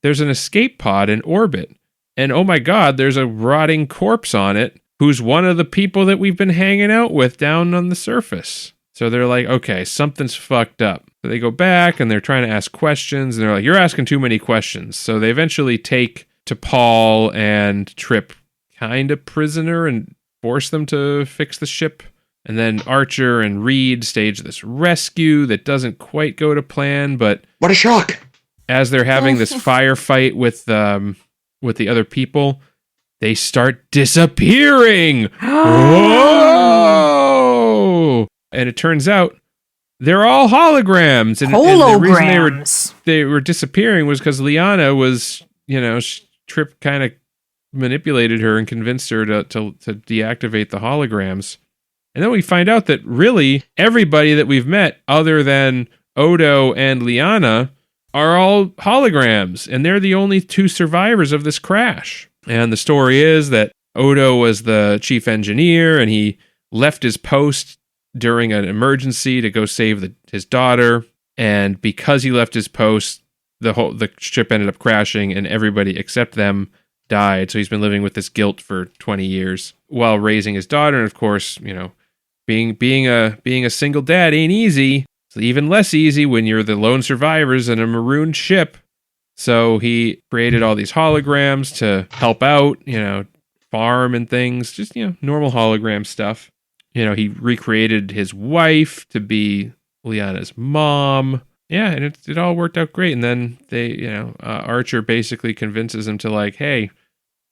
there's an escape pod in orbit. And oh my God, there's a rotting corpse on it who's one of the people that we've been hanging out with down on the surface. So they're like, okay, something's fucked up. So they go back and they're trying to ask questions, and they're like, you're asking too many questions. So they eventually take T'Pol and Trip kind of prisoner and force them to fix the ship. And then Archer and Reed stage this rescue that doesn't quite go to plan, but What a shock. as they're having this firefight with the other people, they start disappearing. Whoa! And it turns out they're all holograms. And the reason they were disappearing was because Liana was, Trip kind of manipulated her and convinced her to deactivate the holograms. And then we find out that really everybody that we've met other than Odo and Liana are all holograms, and they're the only two survivors of this crash. And the story is that Odo was the chief engineer, and he left his post during an emergency to go save his daughter. And because he left his post, the ship ended up crashing, and everybody except them died. So he's been living with this guilt for 20 years while raising his daughter. And of course, being a single dad ain't easy. It's even less easy when you're the lone survivors in a marooned ship. So he created all these holograms to help out, farm and things, just, normal hologram stuff. He recreated his wife to be Liana's mom. Yeah, and it all worked out great. And then Archer basically convinces him to like, hey,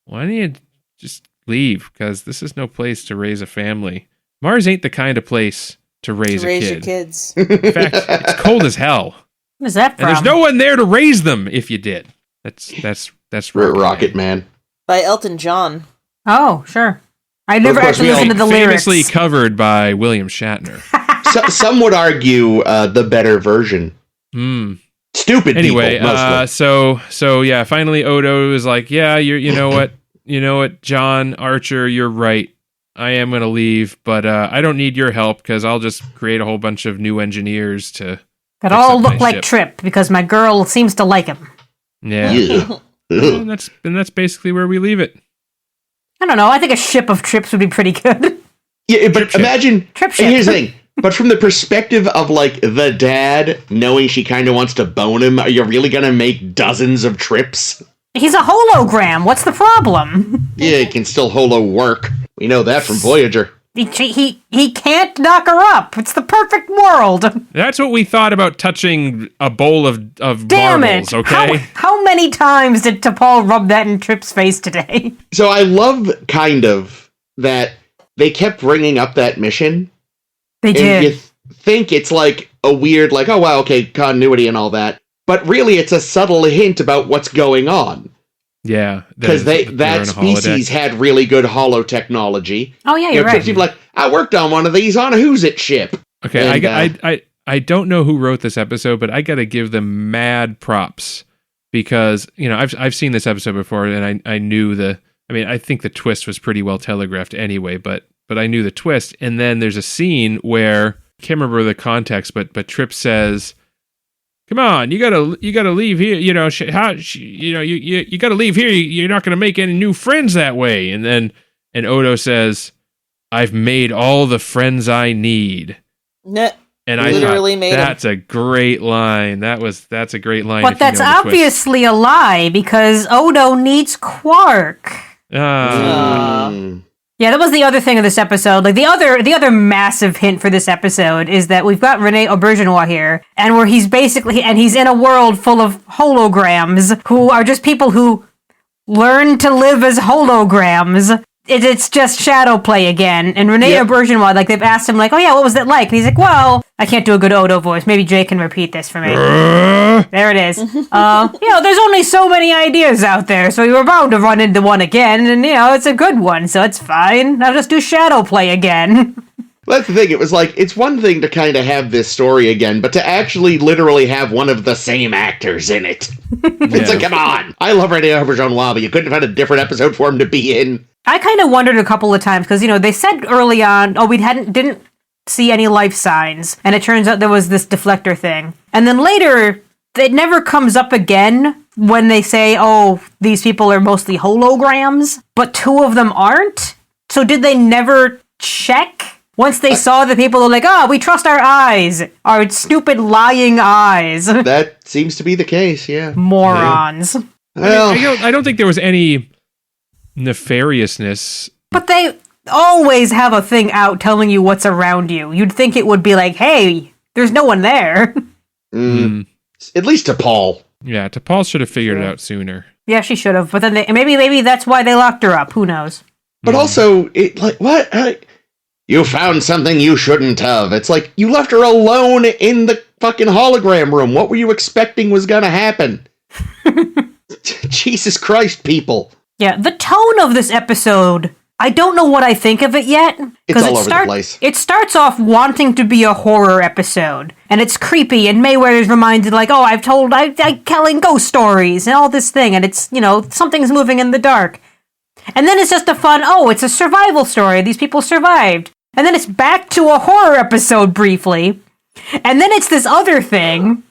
why don't you just leave? Because this is no place to raise a family. Mars ain't the kind of place to raise a kid. Your kids. In fact, it's cold as hell. What is that from? And there's no one there to raise them if you did. That's Rocket Man. By Elton John. Oh, sure. I never Of course, actually listened to the lyrics. Famously covered by William Shatner. Some would argue the better version. Stupid Anyway, people, mostly. so yeah, finally Odo is like, yeah, you know what, John Archer, you're right. I am going to leave, but I don't need your help because I'll just create a whole bunch of new engineers to That fix all up look my like ship. Trip because my girl seems to like him. Yeah. Ugh. And that's basically where we leave it. I don't know. I think a ship of Trips would be pretty good. Yeah, but Trip imagine. Trip And ship. here's the thing. But from the perspective of, like, the dad knowing she kind of wants to bone him, are you really going to make dozens of trips? He's a hologram. What's the problem? Yeah, it can still holo work. We know that from Voyager. He can't knock her up. It's the perfect world. That's what we thought about touching a bowl of Damn marbles, it. okay? How many times did T'Pol rub that in Trip's face today? So I love, kind of, that they kept bringing up that mission. They And did. you think it's like a weird, like, oh, wow, okay, continuity and all that. But really, it's a subtle hint about what's going on. Yeah. Because they're that on a holodeck. species had really good holo technology. Oh, yeah, you're right. People like, I worked on one of these on a Who's It ship. Okay, And, I don't know who wrote this episode, but I got to give them mad props because, I've seen this episode before and I knew I think the twist was pretty well telegraphed anyway, but I knew the twist. And then there's a scene where I can't remember the context, but Trip says, "Come on, you gotta leave here. You gotta leave here. You're not gonna make any new friends that way." And Odo says, "I've made all the friends I need." Nah, And I literally thought made 'em. that's a great line. That's a great line. But if you that's know the twist. obviously a lie because Odo needs Quark. Mm. Yeah, that was the other thing of this episode. Like the other massive hint for this episode is that we've got Rene Auberjonois here, and where he's in a world full of holograms who are just people who learn to live as holograms. It's just shadow play again. And Rene Auberjonois, like they've asked him, like, "Oh yeah, what was that like?" And he's like, "Well, I can't do a good Odo voice. Maybe Jay can repeat this for me." There it is. There's only so many ideas out there, so you were bound to run into one again, and it's a good one, so it's fine. I'll just do shadow play again. That's the thing. It was like, it's one thing to kind of have this story again, but to actually literally have one of the same actors in it. It's like, come on. I love Rene Auberjonois, but you couldn't have had a different episode for him to be in. I kind of wondered a couple of times, because, they said early on, we didn't see any life signs, and it turns out there was this deflector thing. And then later, it never comes up again when they say, oh, these people are mostly holograms, but two of them aren't? So did they never check? Once they saw the people, they're like, we trust our eyes. Our stupid lying eyes. That seems to be the case, yeah. Morons. Well, I don't think there was any nefariousness. But they always have a thing out telling you what's around you. You'd think it would be like, hey, there's no one there. At least to Paul. Yeah, T'Pol should have figured it out sooner. Yeah, she should have. But then maybe that's why they locked her up. Who knows? But also, what? You found something you shouldn't have. It's like, you left her alone in the fucking hologram room. What were you expecting was gonna happen? Jesus Christ, people. Yeah, the tone of this episode, I don't know what I think of it yet. It's all over the place. It starts off wanting to be a horror episode, and it's creepy, and Mayweather's reminded, like, I'm telling ghost stories, and all this thing, and it's, something's moving in the dark. And then it's just a fun, it's a survival story, these people survived. And then it's back to a horror episode briefly, and then it's this other thing.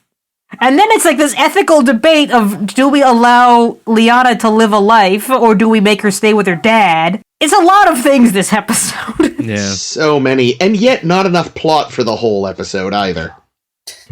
And then it's like this ethical debate of, do we allow Liana to live a life, or do we make her stay with her dad? It's a lot of things, this episode. Yeah. So many, and yet not enough plot for the whole episode either.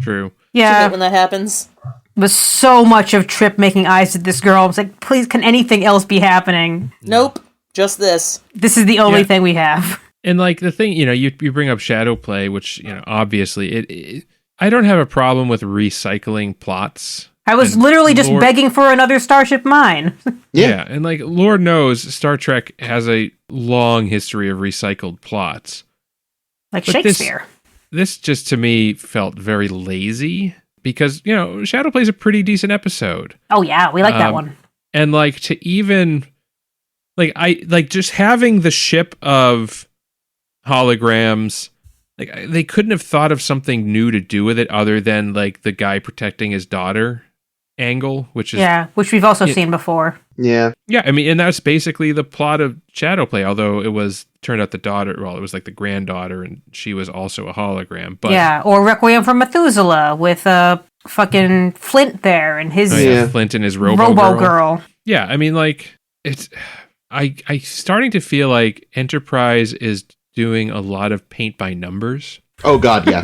True. Yeah. When that happens. Was so much of Trip making eyes at this girl. I was like, please, can anything else be happening? Nope. Just this. This is the only thing we have. And like the thing, you bring up shadow play, which, obviously I don't have a problem with recycling plots. I was literally just begging for another Starship Mine. Yeah, and like Lord knows Star Trek has a long history of recycled plots. Like But Shakespeare. This just to me felt very lazy because, Shadow Play's a pretty decent episode. Oh yeah, we like that one. And like to even just having the ship of holograms like they couldn't have thought of something new to do with it other than like the guy protecting his daughter angle, which is which we've also seen before. Yeah. Yeah, I mean, and that's basically the plot of Shadowplay, although turned out the daughter, well, it was like the granddaughter, and she was also a hologram. But yeah, or Requiem for Methuselah with fucking Flint there and his Flint and his Robo Girl. Yeah, I mean, like, I starting to feel like Enterprise is doing a lot of paint by numbers. Oh, God, yeah.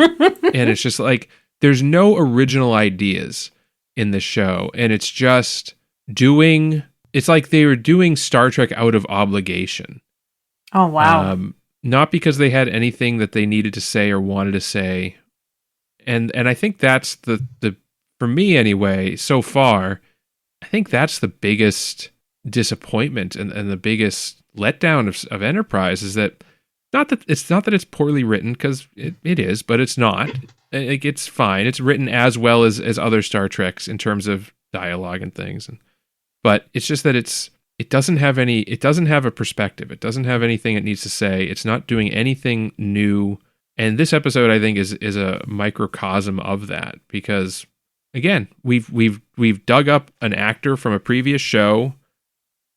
And it's just like, there's no original ideas in the show, and it's just it's like they were doing Star Trek out of obligation. Oh, wow. Not because they had anything that they needed to say or wanted to say. And I think that's the for me anyway, so far, I think that's the biggest disappointment and the biggest letdown of Enterprise is that it's not that it's poorly written, because it is, but it's not. It's fine. It's written as well as other Star Treks in terms of dialogue and things. But it's just that it doesn't have a perspective. It doesn't have anything it needs to say. It's not doing anything new. And this episode, I think, is a microcosm of that, because again, we've dug up an actor from a previous show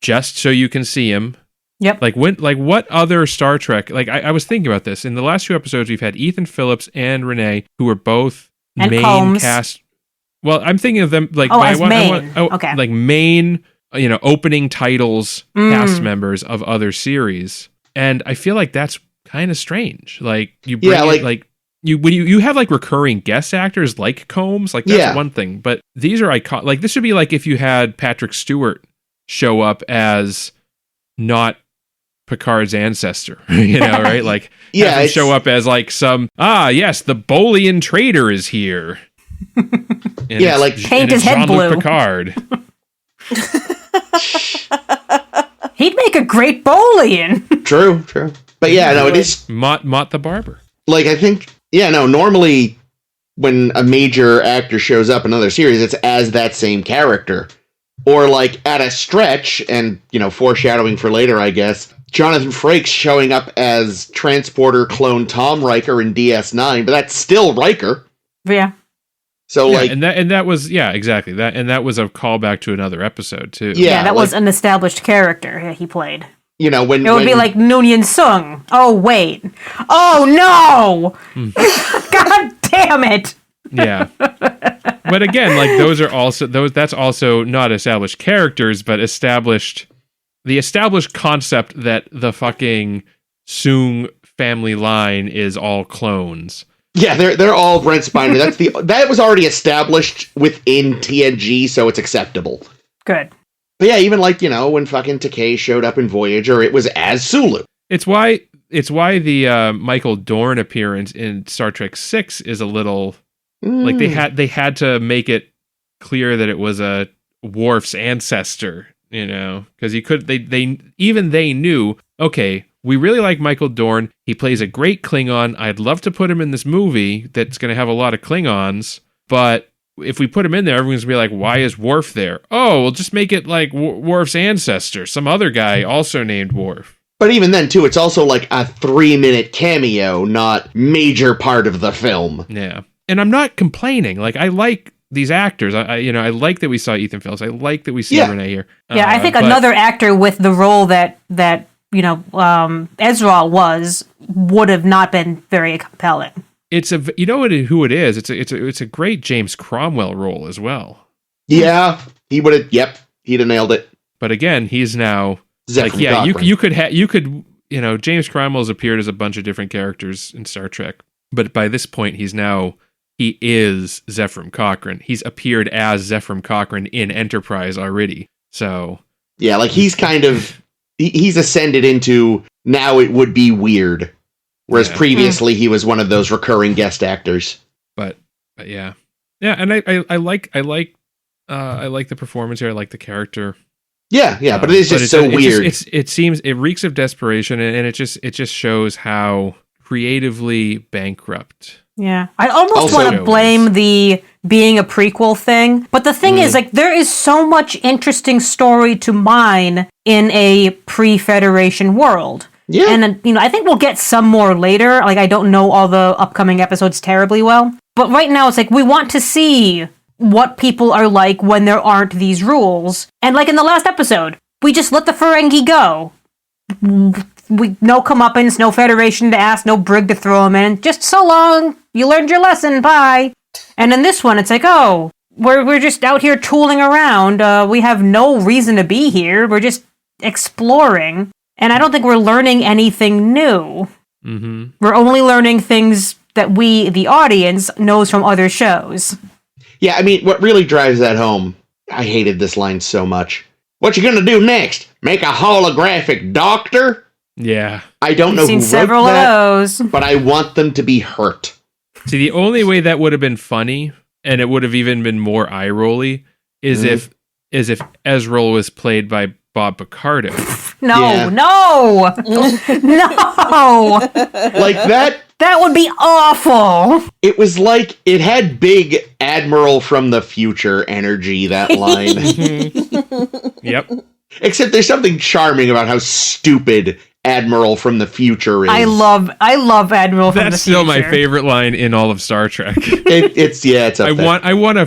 just so you can see him. Yep. Like what other Star Trek? Like I was thinking about this in the last 2 episodes. We've had Ethan Phillips and Rene, who were both and main Combs. cast. Well, I'm thinking of them like main. Okay. like main, opening titles, cast members of other series, and I feel like that's kind of strange. Like you bring you have like recurring guest actors like Combs, like that's one thing, but these are iconic. Like this would be like if you had Patrick Stewart show up as not Picard's ancestor, right? Like have him show up as like some the Bolian trader is here. Like paint his head blue. Picard. He'd make a great Bolian. True. But it is Mott the barber. Like I think normally when a major actor shows up in another series, it's as that same character. Or like at a stretch, and foreshadowing for later, I guess, Jonathan Frakes showing up as transporter clone Tom Riker in DS9, but that's still Riker. Yeah. So and that was exactly that, and that was a callback to another episode too. Yeah, that was an established character he played. When it would be like Noonien Sung. Oh wait. Oh no. God damn it. Yeah. But again, like that's also not established characters, but the established concept that the fucking Soong family line is all clones. Yeah, they're all Brent Spiner. That was already established within TNG, so it's acceptable. Good. But yeah, even like, when fucking Takei showed up in Voyager, it was as Sulu. It's why the Michael Dorn appearance in Star Trek 6 is a little like they had to make it clear that it was a Worf's ancestor, because they knew, okay, we really like Michael Dorn. He plays a great Klingon. I'd love to put him in this movie that's going to have a lot of Klingons, but if we put him in there, everyone's going to be like, why is Worf there? Oh, we'll just make it like Worf's ancestor, some other guy also named Worf. But even then, too, it's also like a 3-minute cameo, not major part of the film. Yeah. And I'm not complaining. Like, I like these actors. I like that we saw Ethan Phillips. I like that we see Rene here. Yeah, I think another actor with the role that Ezra would have not been very compelling. It's who it is. It's a great James Cromwell role as well. Yeah, he would have. Yep, he'd have nailed it. But again, he's now Zephyr you could James Cromwell's appeared as a bunch of different characters in Star Trek, but by this point he is Zefram Cochrane. He's appeared as Zefram Cochrane in Enterprise already. So yeah, like he's kind of he's ascended into now it would be weird. Whereas previously he was one of those recurring guest actors. But yeah, and I like the performance here. I like the character. Yeah, but it is just so weird. It reeks of desperation, and it just shows how creatively bankrupt. Yeah, I almost want to blame the being a prequel thing, but the thing is, like, there is so much interesting story to mine in a pre-Federation world. Yeah. And, I think we'll get some more later. Like, I don't know all the upcoming episodes terribly well. But right now, it's like, we want to see what people are like when there aren't these rules. And like in the last episode, we just let the Ferengi go. No comeuppance, no Federation to ask, no brig to throw them in. Just so long, you learned your lesson, bye. And in this one, it's like, oh, we're just out here tooling around. We have no reason to be here. We're just exploring. And I don't think we're learning anything new. Mm-hmm. We're only learning things that we, the audience, knows from other shows. Yeah, I mean, what really drives that home, I hated this line so much. What you gonna do next? Make a holographic doctor? Yeah. I don't know I've seen who several wrote that, of those. but I want them to be hurt. See, the only way that would have been funny, and it would have even been more eye-rolly, is if Ezreal was played by Bob Picardo. No. Like that. That would be awful. It was like it had big Admiral from the Future energy, that line. Yep. Except there's something charming about how stupid Admiral from the Future is. I love Admiral from the Future. That's still my favorite line in all of Star Trek. It's up there. I want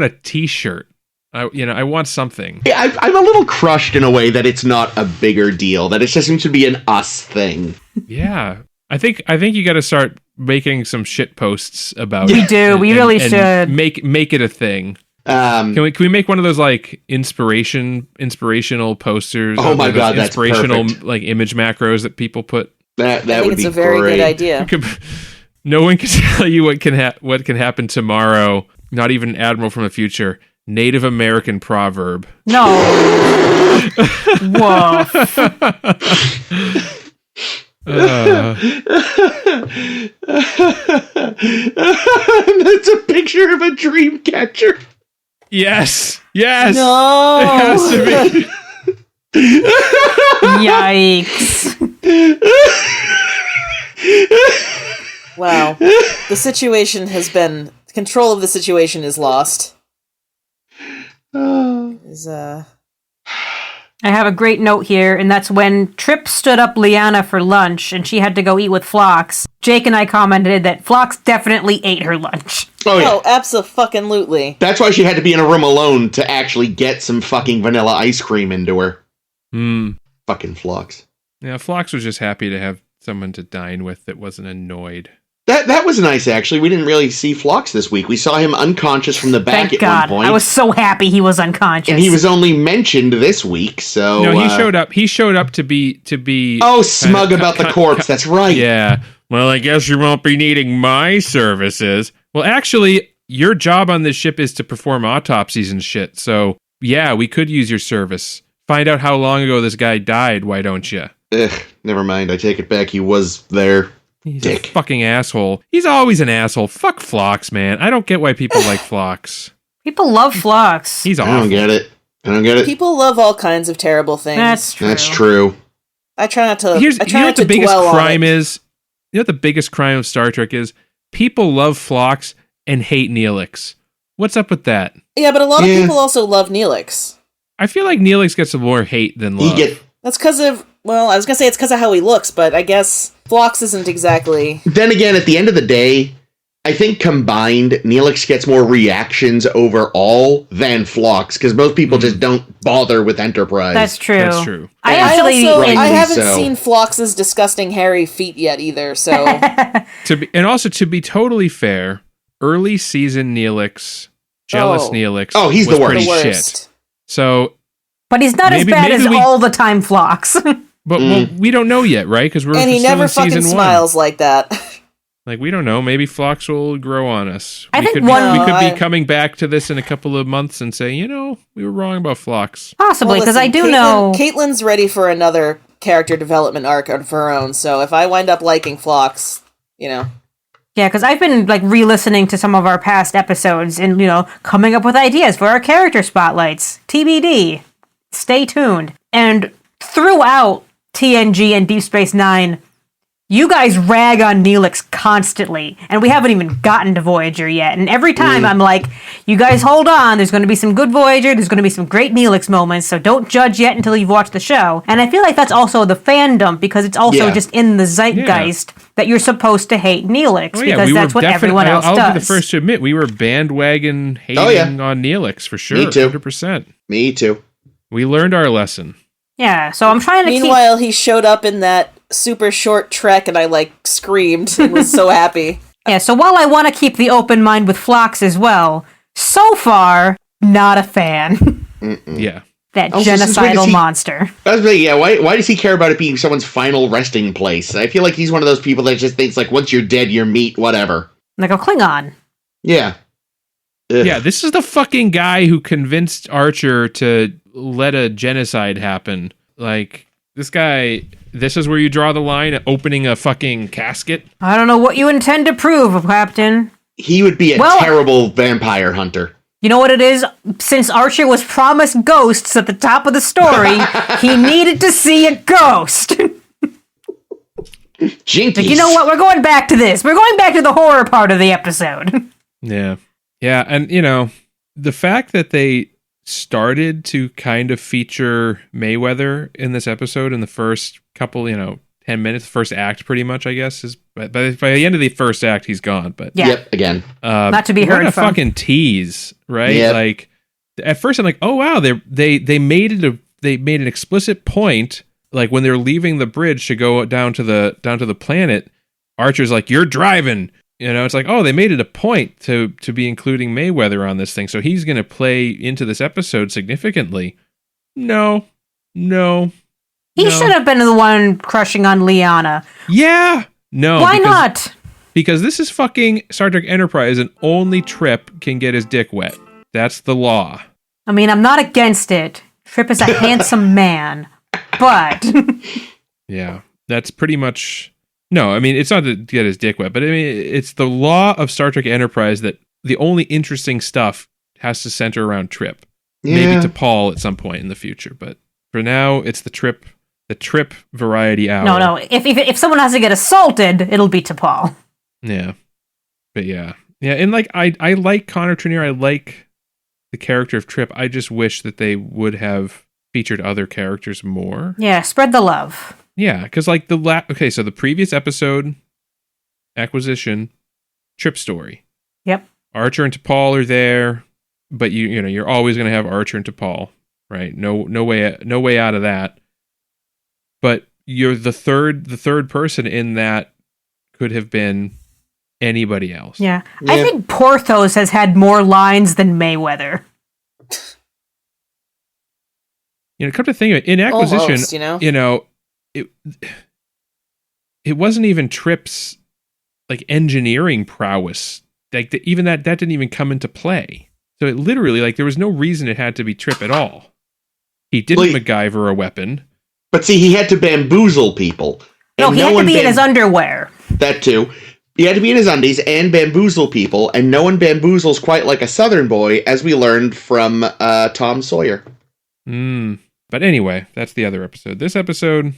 a T-shirt. I want something. I'm a little crushed in a way that it's not a bigger deal. That it just seems to be an us thing. Yeah, I think you got to start making some shit posts about. We it do. We really should make it a thing. Can we make one of those like inspirational posters? Oh my god, that's inspirational perfect. like image macros that people put. That I think would it's be a very great. good idea. No one can tell you what can happen tomorrow. Not even Admiral from the Future. Native American proverb. No. Whoa. That's a picture of a dream catcher. Yes. Yes. No. It has to be. Yikes. Wow. The situation has been... Control of the situation is lost. I have a great note here, and that's when Trip stood up Lyanna for lunch, and she had to go eat with Phlox. Jake and I commented that Phlox definitely ate her lunch. Oh, yeah. Oh, abso-fucking-lutely. That's why she had to be in a room alone to actually get some fucking vanilla ice cream into her. Fucking Phlox. Yeah, Phlox was just happy to have someone to dine with that wasn't annoyed. That was nice, actually. We didn't really see Phlox this week. We saw him unconscious from the back Thank at God. one point. I was so happy he was unconscious. And he was only mentioned this week, so... No, he showed up. He showed up to be. Oh, smug about the corpse. That's right. Yeah. Well, I guess you won't be needing my services. Well, actually, your job on this ship is to perform autopsies and shit. So, yeah, we could use your service. Find out how long ago this guy died, why don't you? Ugh, never mind. I take it back. He was there. He's Dick. a fucking asshole. He's always an asshole. Fuck Phlox, man. I don't get why people like Phlox. People love Phlox. He's I awful. don't get it. People love all kinds of terrible things. That's true. That's true. I try not to. You know what the biggest dwell crime on it. is? You know what the biggest crime of Star Trek is? People love Phlox and hate Neelix. What's up with that? Yeah, but a lot of people also love Neelix. I feel like Neelix gets more hate than love. That's because of... Well, I was going to say it's because of how he looks, but I guess Phlox isn't exactly... Then again, at the end of the day, I think combined, Neelix gets more reactions overall than Phlox, because most people just don't bother with Enterprise. That's true. That's true. I I haven't so. seen Phlox's disgusting hairy feet yet either, so... To be totally fair, early season Neelix, jealous Neelix, he's was the worst. pretty The shit. worst. So, But he's not Maybe- as bad maybe as we- all the time Phlox. but well, we don't know yet, right? Because we're And he still never in fucking season smiles like that. Like we don't know. Maybe Phlox will grow on us. I we think could one- we could No, be coming back to this in a couple of months and say, we were wrong about Phlox. Possibly, because I do know... Caitlyn's ready for another character development arc of her own, so if I wind up liking Phlox, Yeah, because I've been re-listening to some of our past episodes and, coming up with ideas for our character spotlights. TBD. Stay tuned. And throughout TNG and Deep Space Nine, You guys rag on Neelix constantly, and we haven't even gotten to Voyager yet. And every time I'm like, you guys hold on, there's going to be some good Voyager, there's going to be some great Neelix moments, so don't judge yet until you've watched the show. And I feel like that's also the fandom, because it's also just in the zeitgeist that you're supposed to hate Neelix, because that's what everyone else does. I'll be the first to admit, we were bandwagon hating on Neelix, for sure. Me too. 100%. Me too. We learned our lesson. Yeah, so I'm trying to Meanwhile, he showed up in that super short trek, and I, screamed and was so happy. Yeah, so while I want to keep the open mind with Phlox as well, so far, not a fan. Yeah. That genocidal monster. I was like, why does he care about it being someone's final resting place? I feel like he's one of those people that just thinks, once you're dead, you're meat, whatever. Like a Klingon. Yeah. Ugh. Yeah, this is the fucking guy who convinced Archer to let a genocide happen. This guy, this is where you draw the line at opening a fucking casket? I don't know what you intend to prove, Captain. He would be a terrible vampire hunter. You know what it is? Since Archer was promised ghosts at the top of the story, he needed to see a ghost. Jinkies. You know what? We're going back to this. We're going back to the horror part of the episode. Yeah. Yeah, and, the fact that they started to kind of feature Mayweather in this episode in the first couple, 10 minutes, first act pretty much, I guess, is by the end of the first act, he's gone. But Yep, again. Not to be heard what a from. fucking tease, right? Yep. At first I'm like, oh wow, they made an explicit point, when they're leaving the bridge to go down to the planet, Archer's like, you're driving. It's like, oh, they made it a point to be including Mayweather on this thing, so he's going to play into this episode significantly. No. He should have been the one crushing on Liana. Yeah. No. Why not? Because this is fucking Star Trek Enterprise, and only Trip can get his dick wet. That's the law. I mean, I'm not against it. Trip is a handsome man, but... Yeah, that's pretty much... No, I mean, it's not to get his dick wet, but I mean, it's the law of Star Trek Enterprise that the only interesting stuff has to center around Trip. Yeah. Maybe to Paul at some point in the future, but for now, it's the Trip variety hour. No. If someone has to get assaulted, it'll be to Paul. Yeah. But yeah. Yeah, and I like Connor Trinneer, I like the character of Trip. I just wish that they would have featured other characters more. Yeah, spread the love. Yeah, because so the previous episode, Acquisition, Trip story. Yep. Archer and T'Pol are there, but you're always going to have Archer and T'Pol, right? No way out of that. But you're the third person in that could have been anybody else. Yeah. I think Porthos has had more lines than Mayweather. Come to think of it, in Acquisition, Almost, it wasn't even Trip's engineering prowess. Even that didn't even come into play. So it literally there was no reason it had to be Trip at all. He didn't MacGyver a weapon. But see, he had to bamboozle people. No, he had to be in his underwear. That too. He had to be in his undies and bamboozle people, and no one bamboozles quite like a Southern boy, as we learned from Tom Sawyer. But anyway, that's the other episode. This episode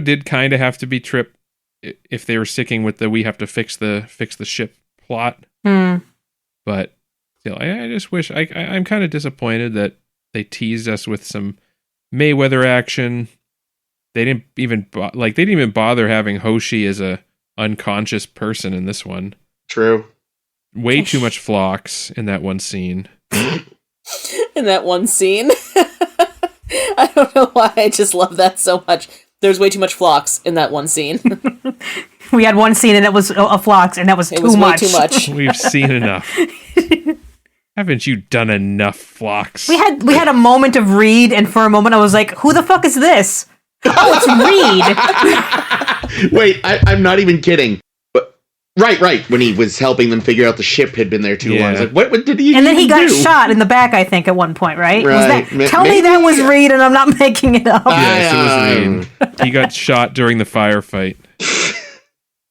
did kind of have to be Trip if they were sticking with the we have to fix the ship plot. But still, I just wish I'm kind of disappointed that they teased us with some Mayweather action. They didn't even bother having Hoshi as a unconscious person in this one. True. Way too much Phlox in that one scene. In that one scene. I don't know why I just love that so much. There's way too much Phlox in that one scene. We had one scene and it was a Phlox, and that was too much. Way too much. We've seen enough. Haven't you done enough, Phlox? We had a moment of Reed, and for a moment I was like, who the fuck is this? Oh, it's Reed. Wait, I'm not even kidding. But right, when he was helping them figure out the ship had been there too long. I was like, what did he? And then he got do? shot in the back, I think, at one point, right? Right. Tell me that was Reed, and I'm not making it up. Yes, it was Reed. He got shot during the firefight.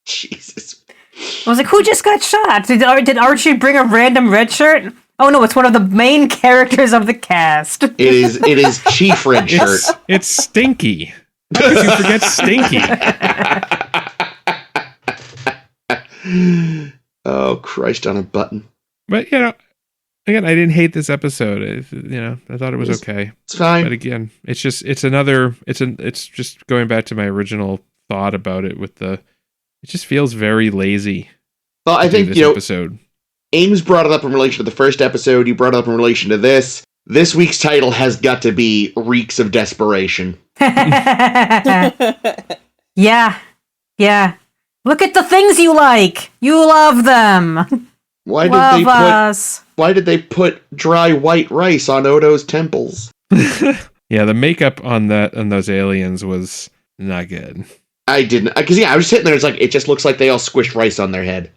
Jesus. I was like, who just got shot? Did Archie bring a random red shirt? Oh no, it's one of the main characters of the cast. It is Chief Red Shirt. It's Stinky. How could you forget Stinky? Oh, Christ on a button. But, again, I didn't hate this episode. I thought it was okay. It's fine. But again, it's just going back to my original thought about it it just feels very lazy. Well, I think, this episode. Ames brought it up in relation to the first episode. You brought it up in relation to this. This week's title has got to be Reeks of Desperation. Yeah. Look at the things you like. You love them. Why did they put dry white rice on Odo's temples? Yeah, the makeup on those aliens was not good. I didn't, because I was sitting there. It's like it just looks like they all squished rice on their head.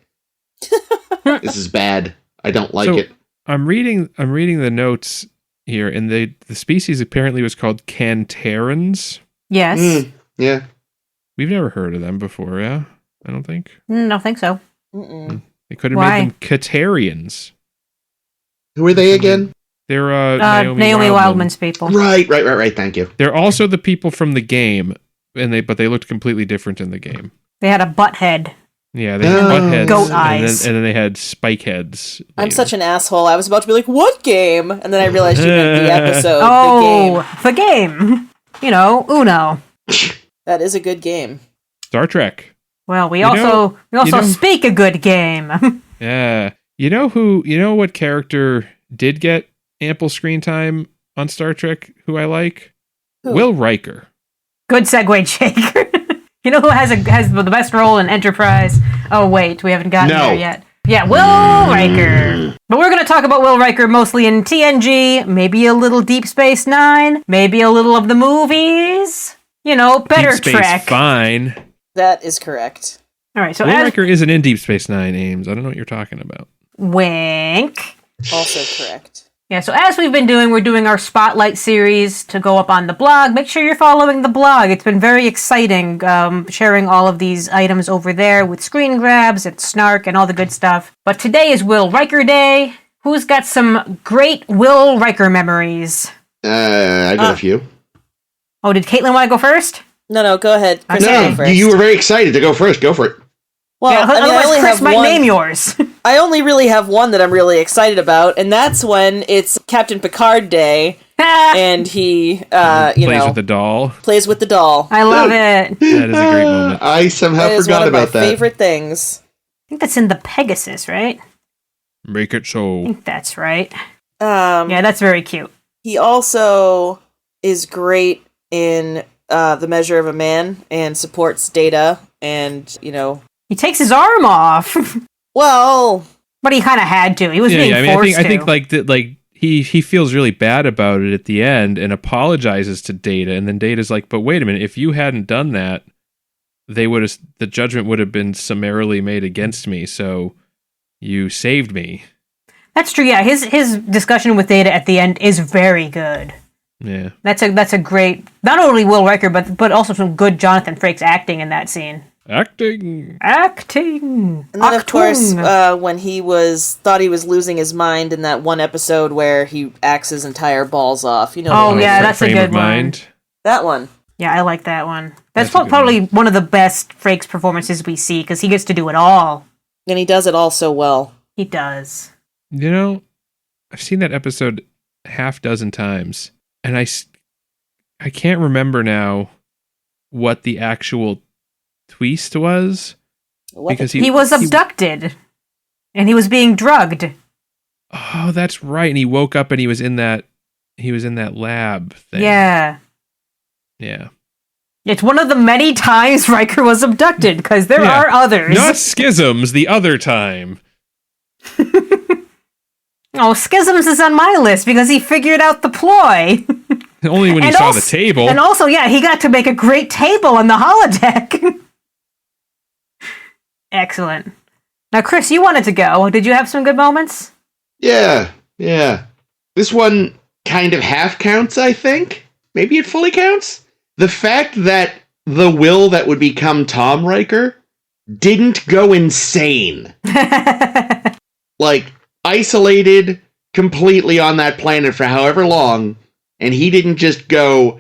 This is bad. I don't like it. I'm reading the notes here, and the species apparently was called Canterans. Yes. Yeah. We've never heard of them before, yeah? I don't think. Don't think so. They could have made them Catarians. Who are they again? They're Naomi Wildman's people. Right. Thank you. They're also the people from the game, but they looked completely different in the game. They had a butt head. Yeah, they had butt heads, goat eyes, and then they had spike heads. I'm such an asshole. I was about to be like, "What game?" And then I realized you meant the episode. The game. Uno. That is a good game. Star Trek. Well, we also speak a good game. Yeah. You know what character did get ample screen time on Star Trek who I like? Who? Will Riker. Good segue, Jake. You know who has the best role in Enterprise? Oh, wait, we haven't gotten there yet. Yeah, Will Riker. But we're going to talk about Will Riker mostly in TNG, maybe a little Deep Space Nine, maybe a little of the movies. Better Deep Space Trek. Fine. That is correct. All right, so Will Riker isn't in Deep Space Nine, Ames. I don't know what you're talking about. Wink. Also correct. Yeah, so as we've been doing, we're doing our Spotlight series to go up on the blog. Make sure you're following the blog. It's been very exciting sharing all of these items over there with screen grabs and snark and all the good stuff. But today is Will Riker Day. Who's got some great Will Riker memories? I got a few. Oh, did Caitlin want to go first? No, go ahead. Chris, No, first. you were very excited to go first. Go for it. Well, Yeah, I otherwise only Chris have might one. name yours. I only really have one that I'm really excited about, and that's when it's Captain Picard Day, and he, Plays with the doll. plays with the doll. I love it. That is a great moment. I somehow That is forgot one of about my that. favorite things. I think that's in the Pegasus, right? Make it I so. think that's right. Yeah, that's very cute. he also is great in The Measure of a Man and supports Data, and He takes his arm off. well, But he kind of had to. He was being forced I to. think he feels really bad about it at the end and apologizes to Data, and then Data's like, "But wait a minute, if you hadn't done that, the judgment would have been summarily made against me. So you saved me." That's true. Yeah, his discussion with Data at the end is very good. Yeah, That's a great. Not only Will Riker, but also some good Jonathan Frakes acting in that scene. acting. Acting. and then of course, Actung. when he thought he was losing his mind in that one episode where he acts his entire balls off. Oh, yeah, that's a Frame good of one. mind. that one. Yeah, I like that one. That's That's a good probably one of the best Frakes performances we see because he gets to do it all. And he does it all so well. He does. I've seen that episode half dozen times, and I can't remember now what the actual twist was. Because He was abducted, and he was being drugged. Oh, that's right. And he woke up and he was in that lab thing. Yeah. Yeah. It's one of the many times Riker was abducted, because there Yeah. are others. Not Schisms the other time. Oh, Schisms is on my list because he figured out the ploy. Only when he And saw also- the table. And also, yeah, he got to make a great table on the holodeck. Excellent. Now, Chris, you wanted to go. Did you have some good moments? Yeah. This one kind of half counts, I think. Maybe it fully counts. The fact that the Will that would become Tom Riker didn't go insane. Like, isolated completely on that planet for however long, and he didn't just go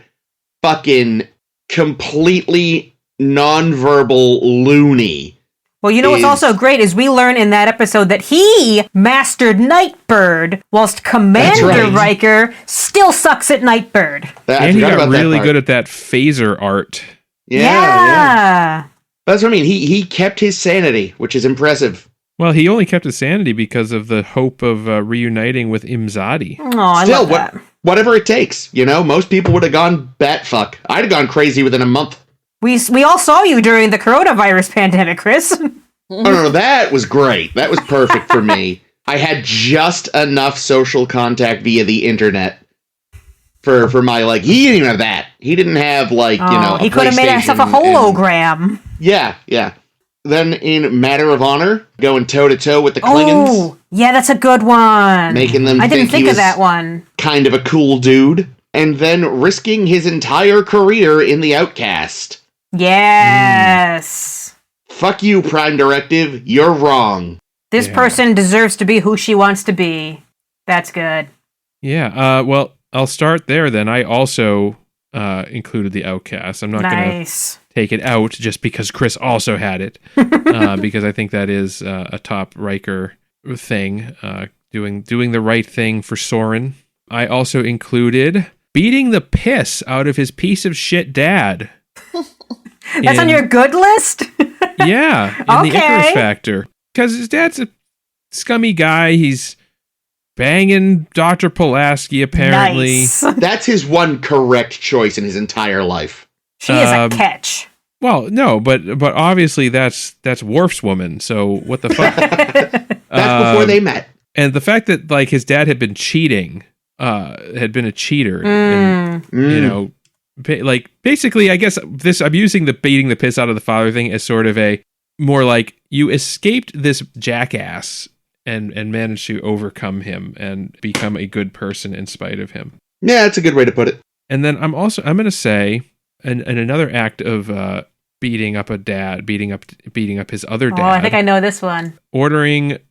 fucking completely nonverbal loony. Well, you know what's also great is we learn in that episode that he mastered Nightbird, whilst Commander Riker still sucks at Nightbird. And he got really good at that phaser art. Yeah. That's what I mean. He kept his sanity, which is impressive. Well, he only kept his sanity because of the hope of reuniting with Imzadi. Oh, I love that. Whatever it takes. You know, most people would have gone batfuck. I'd have gone crazy within a month. We all saw you during the coronavirus pandemic, Chris. No, that was great. That was perfect for me. I had just enough social contact via the internet for my, like, he didn't even have that. He didn't have, like, he could have made himself a hologram. Yeah. Then in Matter of Honor, going toe-to-toe with the Klingons. Oh, yeah, that's a good one. Making them I didn't think of that one. Kind of a cool dude. And then risking his entire career in The Outcast. Yes. Fuck you, Prime Directive. You're wrong. This person deserves to be who she wants to be. That's good. Yeah, well, I'll start there then. I also included The Outcast. I'm not going to take it out just because Chris also had it. Because I think that is a top Riker thing. Doing the right thing for Soren. I also included beating the piss out of his piece of shit dad. That's on your good list? Yeah, in the Icarus Factor. Because his dad's a scummy guy. He's banging Dr. Pulaski, apparently. Nice. That's his one correct choice in his entire life. She is a catch. Well, no, but obviously that's Worf's woman, so what the fuck? That's before they met. And the fact that, like, his dad had been cheating, had been a cheater, and, you know, like, basically, I guess I'm using the beating the piss out of the father thing as sort of a more like you escaped this jackass and managed to overcome him and become a good person in spite of him. Yeah, that's a good way to put it. And then I'm going to say, and another act of beating up a dad, beating up his other dad. Oh, I think I know this one.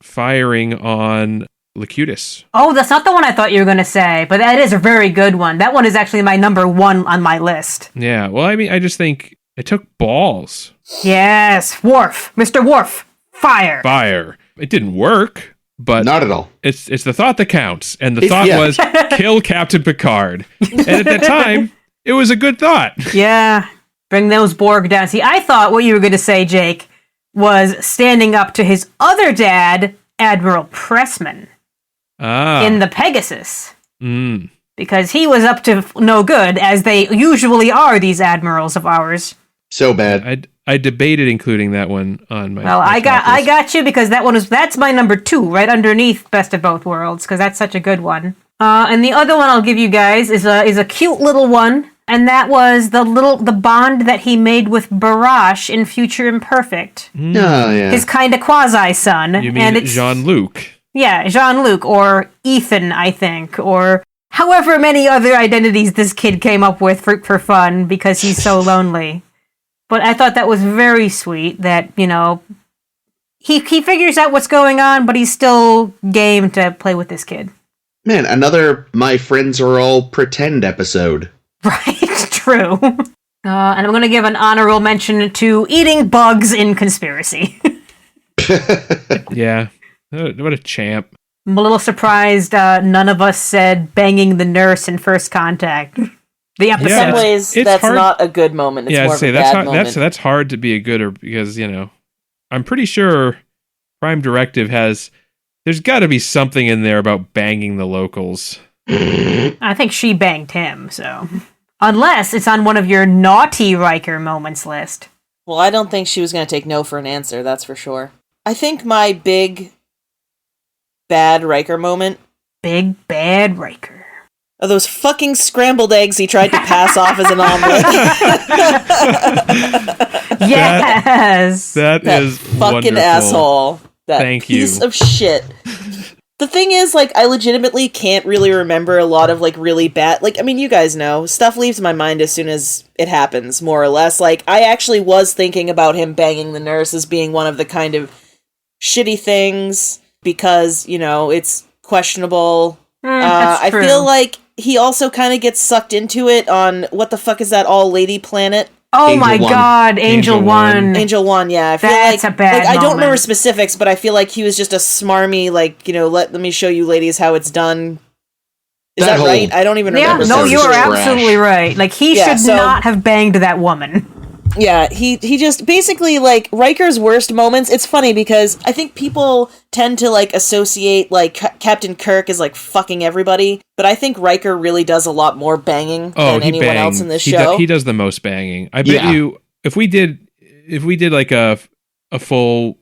Firing on Locutus. Oh, that's not the one I thought you were going to say, but that is a very good one. That one is actually my number one on my list. Yeah, well, I mean, I just think it took balls. Yes, Worf. Mr. Worf. Fire. It didn't work, but... Not at all. It's the thought that counts, and the thought was, kill Captain Picard. And at that time, it was a good thought. Yeah, bring those Borg down. See, I thought what you were going to say, Jake, was standing up to his other dad, Admiral Pressman. In the Pegasus. Because he was up to no good, as they usually are, these admirals of ours. So bad. I debated including that one on my. Well, I got you because that's my number 2, right underneath Best of Both Worlds, because that's such a good one. And the other one I'll give you guys is a cute little one, and that was the bond that he made with Barash in Future Imperfect. Oh yeah. His kind of quasi son. You mean Jean-Luc? Yeah, Jean-Luc, or Ethan, I think, or however many other identities this kid came up with for fun because he's so lonely. But I thought that was very sweet that, you know, he figures out what's going on, but he's still game to play with this kid. Man, another My Friends Are All Pretend episode. Right, true. And I'm going to give an honorable mention to eating bugs in Conspiracy. Yeah. What a champ. I'm a little surprised none of us said banging the nurse in First Contact. The episode. In some ways, that's hard. Not a good moment. It's more of a bad moment. That's hard to be a good, or because, you know, I'm pretty sure Prime Directive there's got to be something in there about banging the locals. I think she banged him, so. Unless it's on one of your naughty Riker moments list. Well, I don't think she was going to take no for an answer, that's for sure. I think my big bad Riker moment. Big bad Riker. Are those fucking scrambled eggs he tried to pass off as an omelet. Yes! That is fucking wonderful. Asshole. That Thank piece you. of shit. The thing is, like, I legitimately can't really remember a lot of, like, really bad... Like, I mean, you guys know. Stuff leaves my mind as soon as it happens, more or less. Like, I actually was thinking about him banging the nurse as being one of the kind of shitty things, because, you know, it's questionable. That's true. I feel like he also kind of gets sucked into it on, what the fuck is that all-lady planet? Oh my God, Angel One. Angel One, yeah. I feel That's a bad I don't remember moment. specifics, but I feel like he was just a smarmy, like, let me show you ladies how it's done. Is that right? I don't even remember. Yeah, no, you are trash. absolutely right. Like, he should not have banged that woman. Yeah, he just basically, like, Riker's worst moments. It's funny because I think people tend to, like, associate, like, Captain Kirk as, like, fucking everybody, but I think Riker really does a lot more banging than anyone else in this show. He does the most banging. I bet you if we did like a full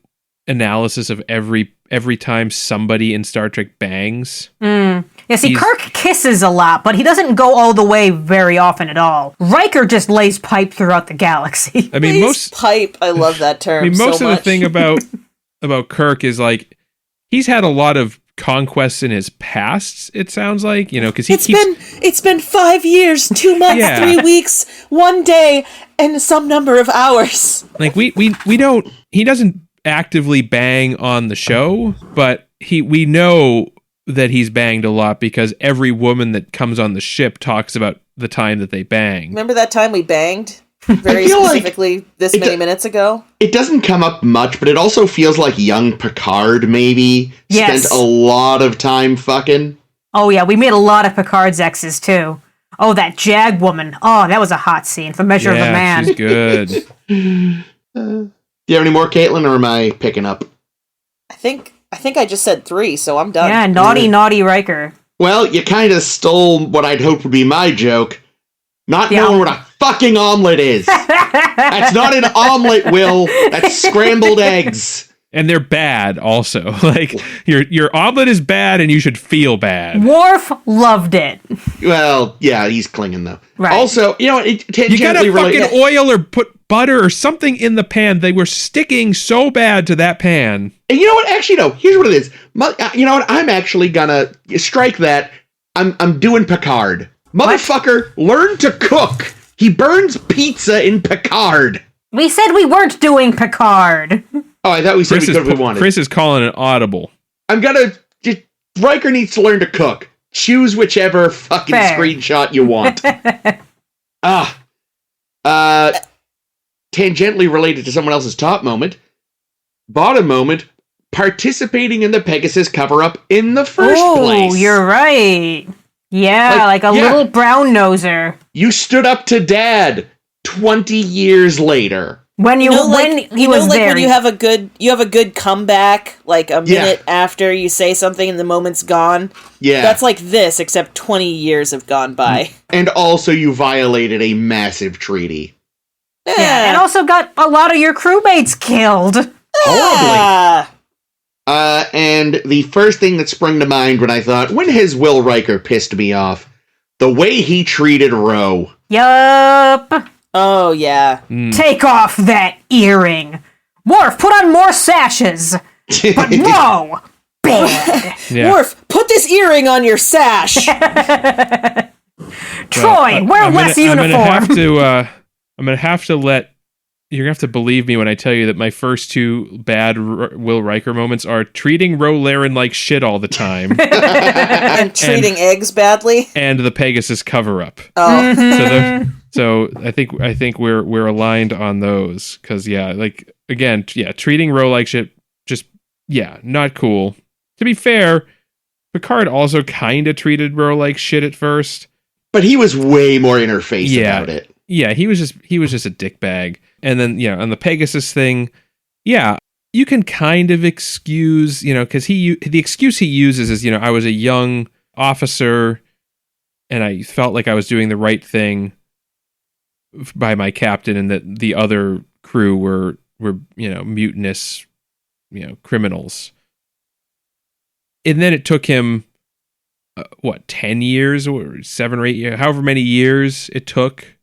analysis of every time somebody in Star Trek bangs. Yeah, see, Kirk kisses a lot, but he doesn't go all the way very often at all. Riker just lays pipe throughout the galaxy. I mean, pipe. I love that term. I mean, most so of much. the thing about Kirk is like he's had a lot of conquests in his past. It sounds like because it's been 5 years, 2 months, 3 weeks, 1 day, and some number of hours. Like we don't. He doesn't actively bang on the show, but we know that he's banged a lot because every woman that comes on the ship talks about the time that they banged. Remember that time we banged? Very specifically like this many minutes ago? It doesn't come up much, but it also feels like young Picard maybe spent a lot of time fucking. Oh yeah, we made a lot of Picard's exes too. Oh, that Jag woman. Oh, that was a hot scene for Measure of a Man. She's good. Do you have any more, Caitlin, or am I picking up? I think I just said 3, so I'm done. Yeah, naughty Riker. Well, you kind of stole what I'd hoped would be my joke. Not knowing what a fucking omelet is. That's not an omelet, Will. That's scrambled eggs. And they're bad also. Like, your omelet is bad and you should feel bad. Worf loved it. Well, yeah, he's clinging, though. Right. Also, you gotta fucking oil or put butter or something in the pan. They were sticking so bad to that pan. And you know what? Actually, no. Here's what it is. You know what? I'm actually gonna strike that. I'm doing Picard. Motherfucker, learn to cook. He burns pizza in Picard. We said we weren't doing Picard. Oh, I thought we said we could if we wanted. Chris is calling it audible. Riker needs to learn to cook. Choose whichever fucking screenshot you want. Tangentially related to someone else's top moment. Bottom moment. Participating in the Pegasus cover-up in the first place. Oh, you're right. Yeah, like a little brown noser. You stood up to Dad 20 years later. When he was there. When you have a good comeback, like a minute after you say something and the moment's gone. Yeah. That's like this, except 20 years have gone by. And also you violated a massive treaty. Yeah, and also got a lot of your crewmates killed. Horribly. And the first thing that sprung to mind when I thought, when has Will Riker pissed me off? The way he treated Ro. Yup. Oh, yeah. Take off that earring. Worf, put on more sashes. But Ro, bad. Yeah. Worf, put this earring on your sash. Troy, wear less uniform. I'm going to have to you're going to have to believe me when I tell you that my first 2 bad Will Riker moments are treating Ro Laren like shit all the time. and treating eggs badly. And the Pegasus cover-up. Oh. Mm-hmm. So I think we're aligned on those. Because, treating Ro like shit, just, not cool. To be fair, Picard also kind of treated Ro like shit at first. But he was way more interface about it. Yeah, he was just a dickbag. And then, on the Pegasus thing, you can kind of excuse, because the excuse he uses is, I was a young officer and I felt like I was doing the right thing by my captain and that the other crew were mutinous, criminals. And then it took him, 10 years or 7 or 8 years, however many years it took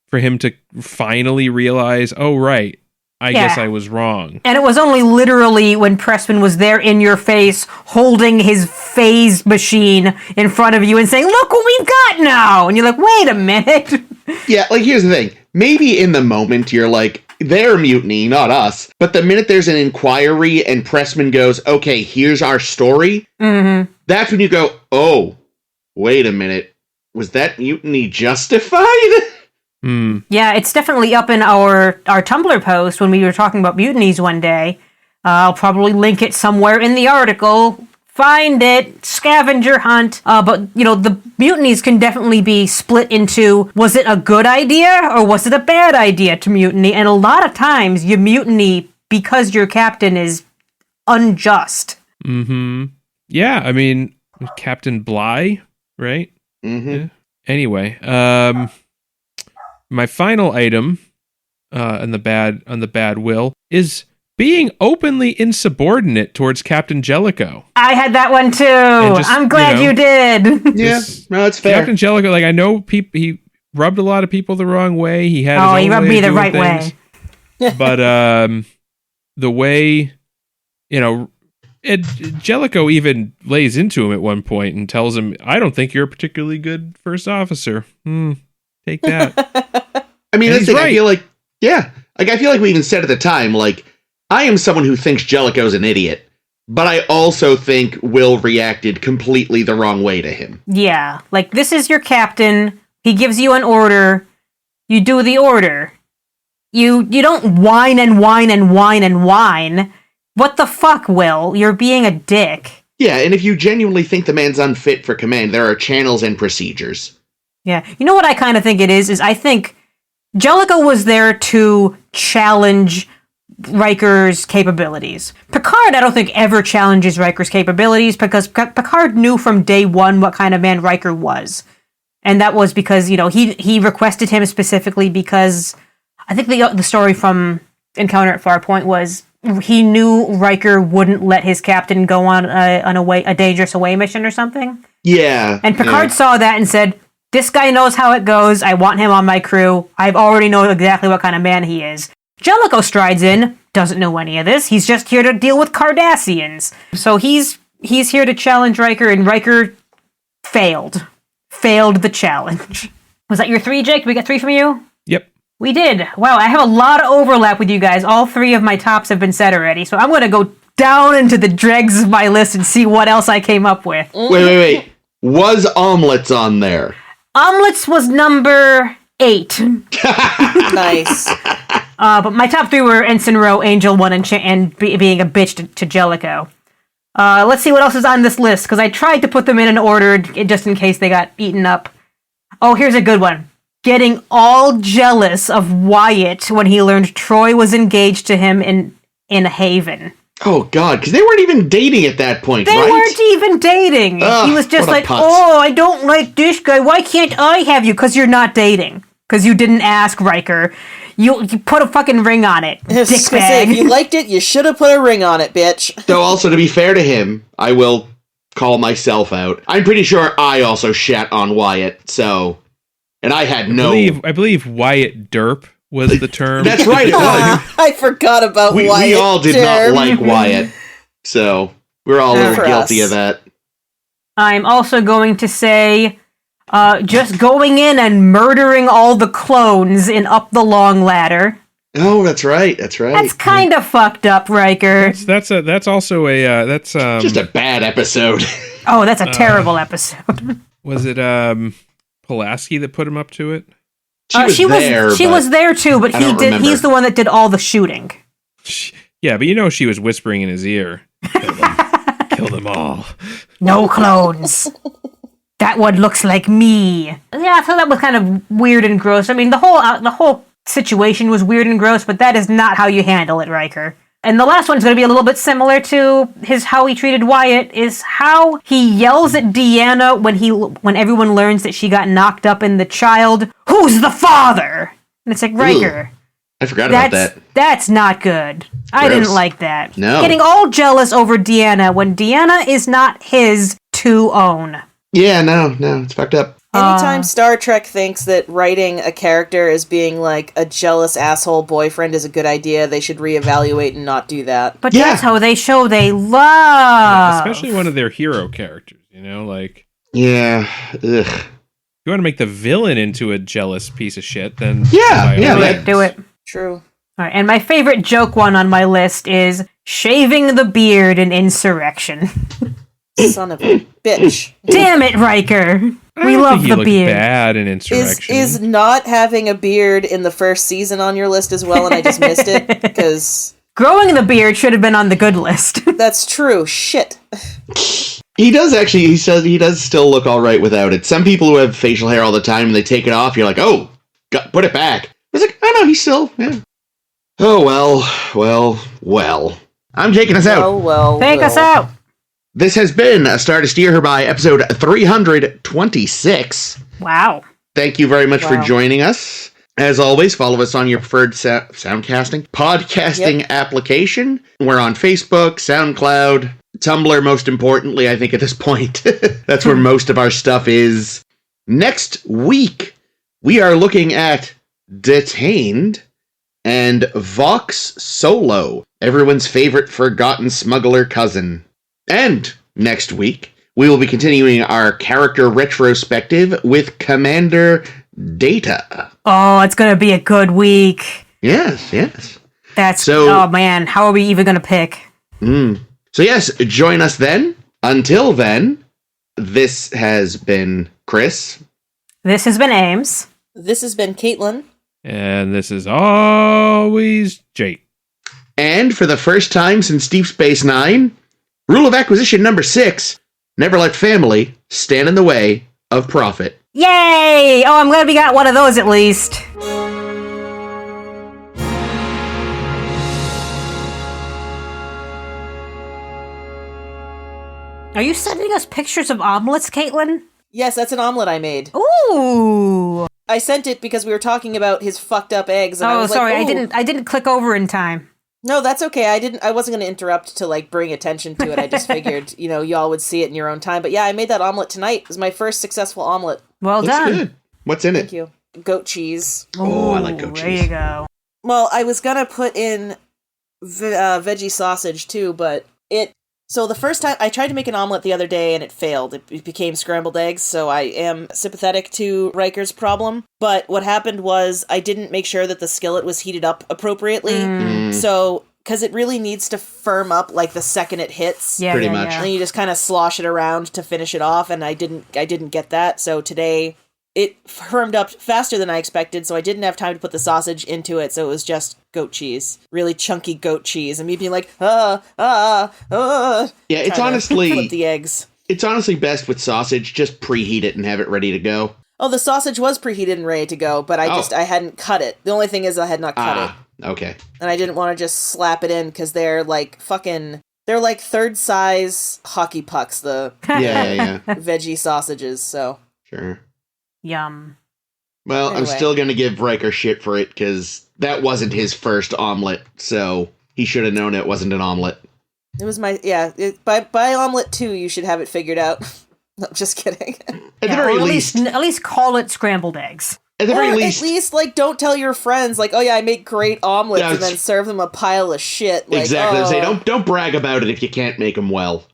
for him to finally realize, oh, right, I guess I was wrong. And it was only literally when Pressman was there in your face, holding his phase machine in front of you and saying, look what we've got now! And you're like, wait a minute. Yeah, like, here's the thing. Maybe in the moment you're like, they're mutiny, not us. But the minute there's an inquiry and Pressman goes, okay, here's our story, that's when you go, oh, wait a minute. Was that mutiny justified? Yeah, it's definitely up in our Tumblr post when we were talking about mutinies one day. I'll probably link it somewhere in the article. Find it, scavenger hunt. But, the mutinies can definitely be split into, was it a good idea or was it a bad idea to mutiny? And a lot of times you mutiny because your captain is unjust. Mm-hmm. Yeah, I mean, Captain Bligh, right? Mm-hmm. Yeah. Anyway, my final item on the bad will is being openly insubordinate towards Captain Jellicoe. I had that one too. I'm glad you did. Yeah, no, it's fair. Captain Jellicoe, like I know he rubbed a lot of people the wrong way. He had his own he rubbed way me of the doing right things. way. But the way, Jellicoe even lays into him at one point and tells him, "I don't think you're a particularly good first officer. Take that." I mean, that's the thing. right. I feel like, I feel like we even said at the time, like, I am someone who thinks Jellicoe's an idiot, but I also think Will reacted completely the wrong way to him. Yeah, like, this is your captain. He gives you an order. You do the order. You don't whine and whine and whine and whine. What the fuck, Will? You're being a dick. Yeah, and if you genuinely think the man's unfit for command, there are channels and procedures. Yeah. You know what I kind of think it is I think Jellicoe was there to challenge Riker's capabilities. Picard, I don't think, ever challenges Riker's capabilities because Picard knew from day one what kind of man Riker was. And that was because, he requested him specifically because I think the story from Encounter at Farpoint was he knew Riker wouldn't let his captain go on a dangerous away mission or something. Yeah. And Picard saw that and said, this guy knows how it goes. I want him on my crew. I already know exactly what kind of man he is. Jellicoe strides in, doesn't know any of this. He's just here to deal with Cardassians. So he's here to challenge Riker, and Riker failed. Failed the challenge. Was that your 3, Jake? Did we get 3 from you? Yep. We did. Wow, I have a lot of overlap with you guys. All 3 of my tops have been said already, so I'm going to go down into the dregs of my list and see what else I came up with. Wait. Was omelets on there? Omelets was number 8. Nice. But my top 3 were Ensign Ro, Angel 1, and being a bitch to Jellicoe. Let's see what else is on this list, because I tried to put them in an order just in case they got eaten up. Oh, here's a good one. Getting all jealous of Wyatt when he learned Troy was engaged to him in Haven. Oh, God, because they weren't even dating at that point, They right? weren't even dating. Ugh, he was just what a like, putz. oh, I don't like this guy. Why can't I have you? Because you're not dating. Because you didn't ask, Riker. You put a fucking ring on it, dickbag. If you liked it, you should have put a ring on it, bitch. Though also, to be fair to him, I will call myself out. I'm pretty sure I also shat on Wyatt, so... And I had no... I believe Wyatt Derp was the term. That's right, it was. I forgot about We Wyatt. all did not like Wyatt, so we're all a little For guilty us. of that. I'm also going to say, just going in and murdering all the clones in Up the Long Ladder. Oh, that's right. That's right. That's kind of fucked up, Riker. That's also a that's just a bad episode. Oh, that's a terrible episode. Was it Pulaski that put him up to it? She was there too, but I don't remember. he's the one that did all the shooting. Yeah, but she was whispering in his ear. Kill them all. No clones. That one looks like me. Yeah, so that was kind of weird and gross. I mean, the whole situation was weird and gross, but that is not how you handle it, Riker. And the last one's going to be a little bit similar to how he treated Wyatt, is how he yells at Deanna when everyone learns that she got knocked up in the child. Who's the father? And it's like, Riker. Ooh, I forgot about that. That's not good. I Gross. didn't like that. No. Getting all jealous over Deanna when Deanna is not his to own. Yeah, no, it's fucked up. Anytime Star Trek thinks that writing a character as being like a jealous asshole boyfriend is a good idea, they should reevaluate and not do that. But Yeah. that's how they show they love. Especially one of their hero characters, like Yeah. Ugh. if you want to make the villain into a jealous piece of shit, then Yeah, by all yeah, means. Do it. True. All right, and my favorite joke one on my list is shaving the beard in Insurrection. Son of a bitch. Damn it, Riker. I We don't love think he the looked beard. bad in Insurrection. Is not having a beard in the first season on your list as well, and I just missed it? Because Growing the beard should have been on the good list. that's true. Shit. He does actually, he says he does still look all right without it. Some people who have facial hair all the time and they take it off, you're like, oh, put it back. It's like, oh no, he's still, yeah. Oh, well. I'm taking us out. Well. Take us out. This has been A Star to Steer Her By, episode 326. Wow. Thank you very much for Wow. joining us. As always, follow us on your preferred podcasting application. We're on Facebook, SoundCloud, Tumblr, most importantly, I think at this point. That's where most of our stuff is. Next week, we are looking at Detained and Vox Solo, everyone's favorite forgotten smuggler cousin. And next week, we will be continuing our character retrospective with Commander Data. Oh, it's going to be a good week. Yes. Oh man, how are we even going to pick? So yes, join us then. Until then, this has been Chris. This has been Ames. This has been Caitlin. And this is always Jake. And for the first time since Deep Space Nine, rule of acquisition number 6, never let family stand in the way of profit. Yay! Oh, I'm glad we got one of those at least. Are you sending us pictures of omelets, Caitlin? Yes, that's an omelet I made. Ooh! I sent it because we were talking about his fucked up eggs. And I Oh, was sorry, like, I didn't click over in time. No, that's okay. I wasn't going to interrupt to like bring attention to it. I just figured, y'all would see it in your own time. But yeah, I made that omelet tonight. It was my first successful omelet. Well Looks done. good. What's in Thank it? you. Goat cheese. Oh, I like goat There cheese. you go. Well, I was gonna put in veggie sausage too, but so the first time I tried to make an omelet the other day and it failed. It became scrambled eggs, so I am sympathetic to Riker's problem. But what happened was I didn't make sure that the skillet was heated up appropriately. So, because it really needs to firm up like the second it hits. Yeah, Pretty yeah, much. yeah. And then you just kind of slosh it around to finish it off, and I didn't get that. So today it firmed up faster than I expected, so I didn't have time to put the sausage into it, so it was just goat cheese. Really chunky goat cheese. And me being like, Yeah, it's trying to flip honestly the eggs. it's honestly best with sausage. Just preheat it and have it ready to go. Oh, the sausage was preheated and ready to go, but I hadn't cut it. The only thing is I had not cut it. Okay. And I didn't want to just slap it in because they're like third size hockey pucks, the Yeah. veggie sausages, so. Sure. Yum. Well, I'm Anyway. still going to give Riker shit for it because that wasn't his first omelet, so he should have known it wasn't an omelet. It was by omelet 2, you should have it figured out. No, just kidding. At the very Or least, at least call it scrambled eggs. at the Or very at least, least, like, don't tell your friends, like, oh yeah, I make great omelets, Yeah, and then serve them a pile of shit. Like, exactly. Oh. Say don't brag about it if you can't make them well.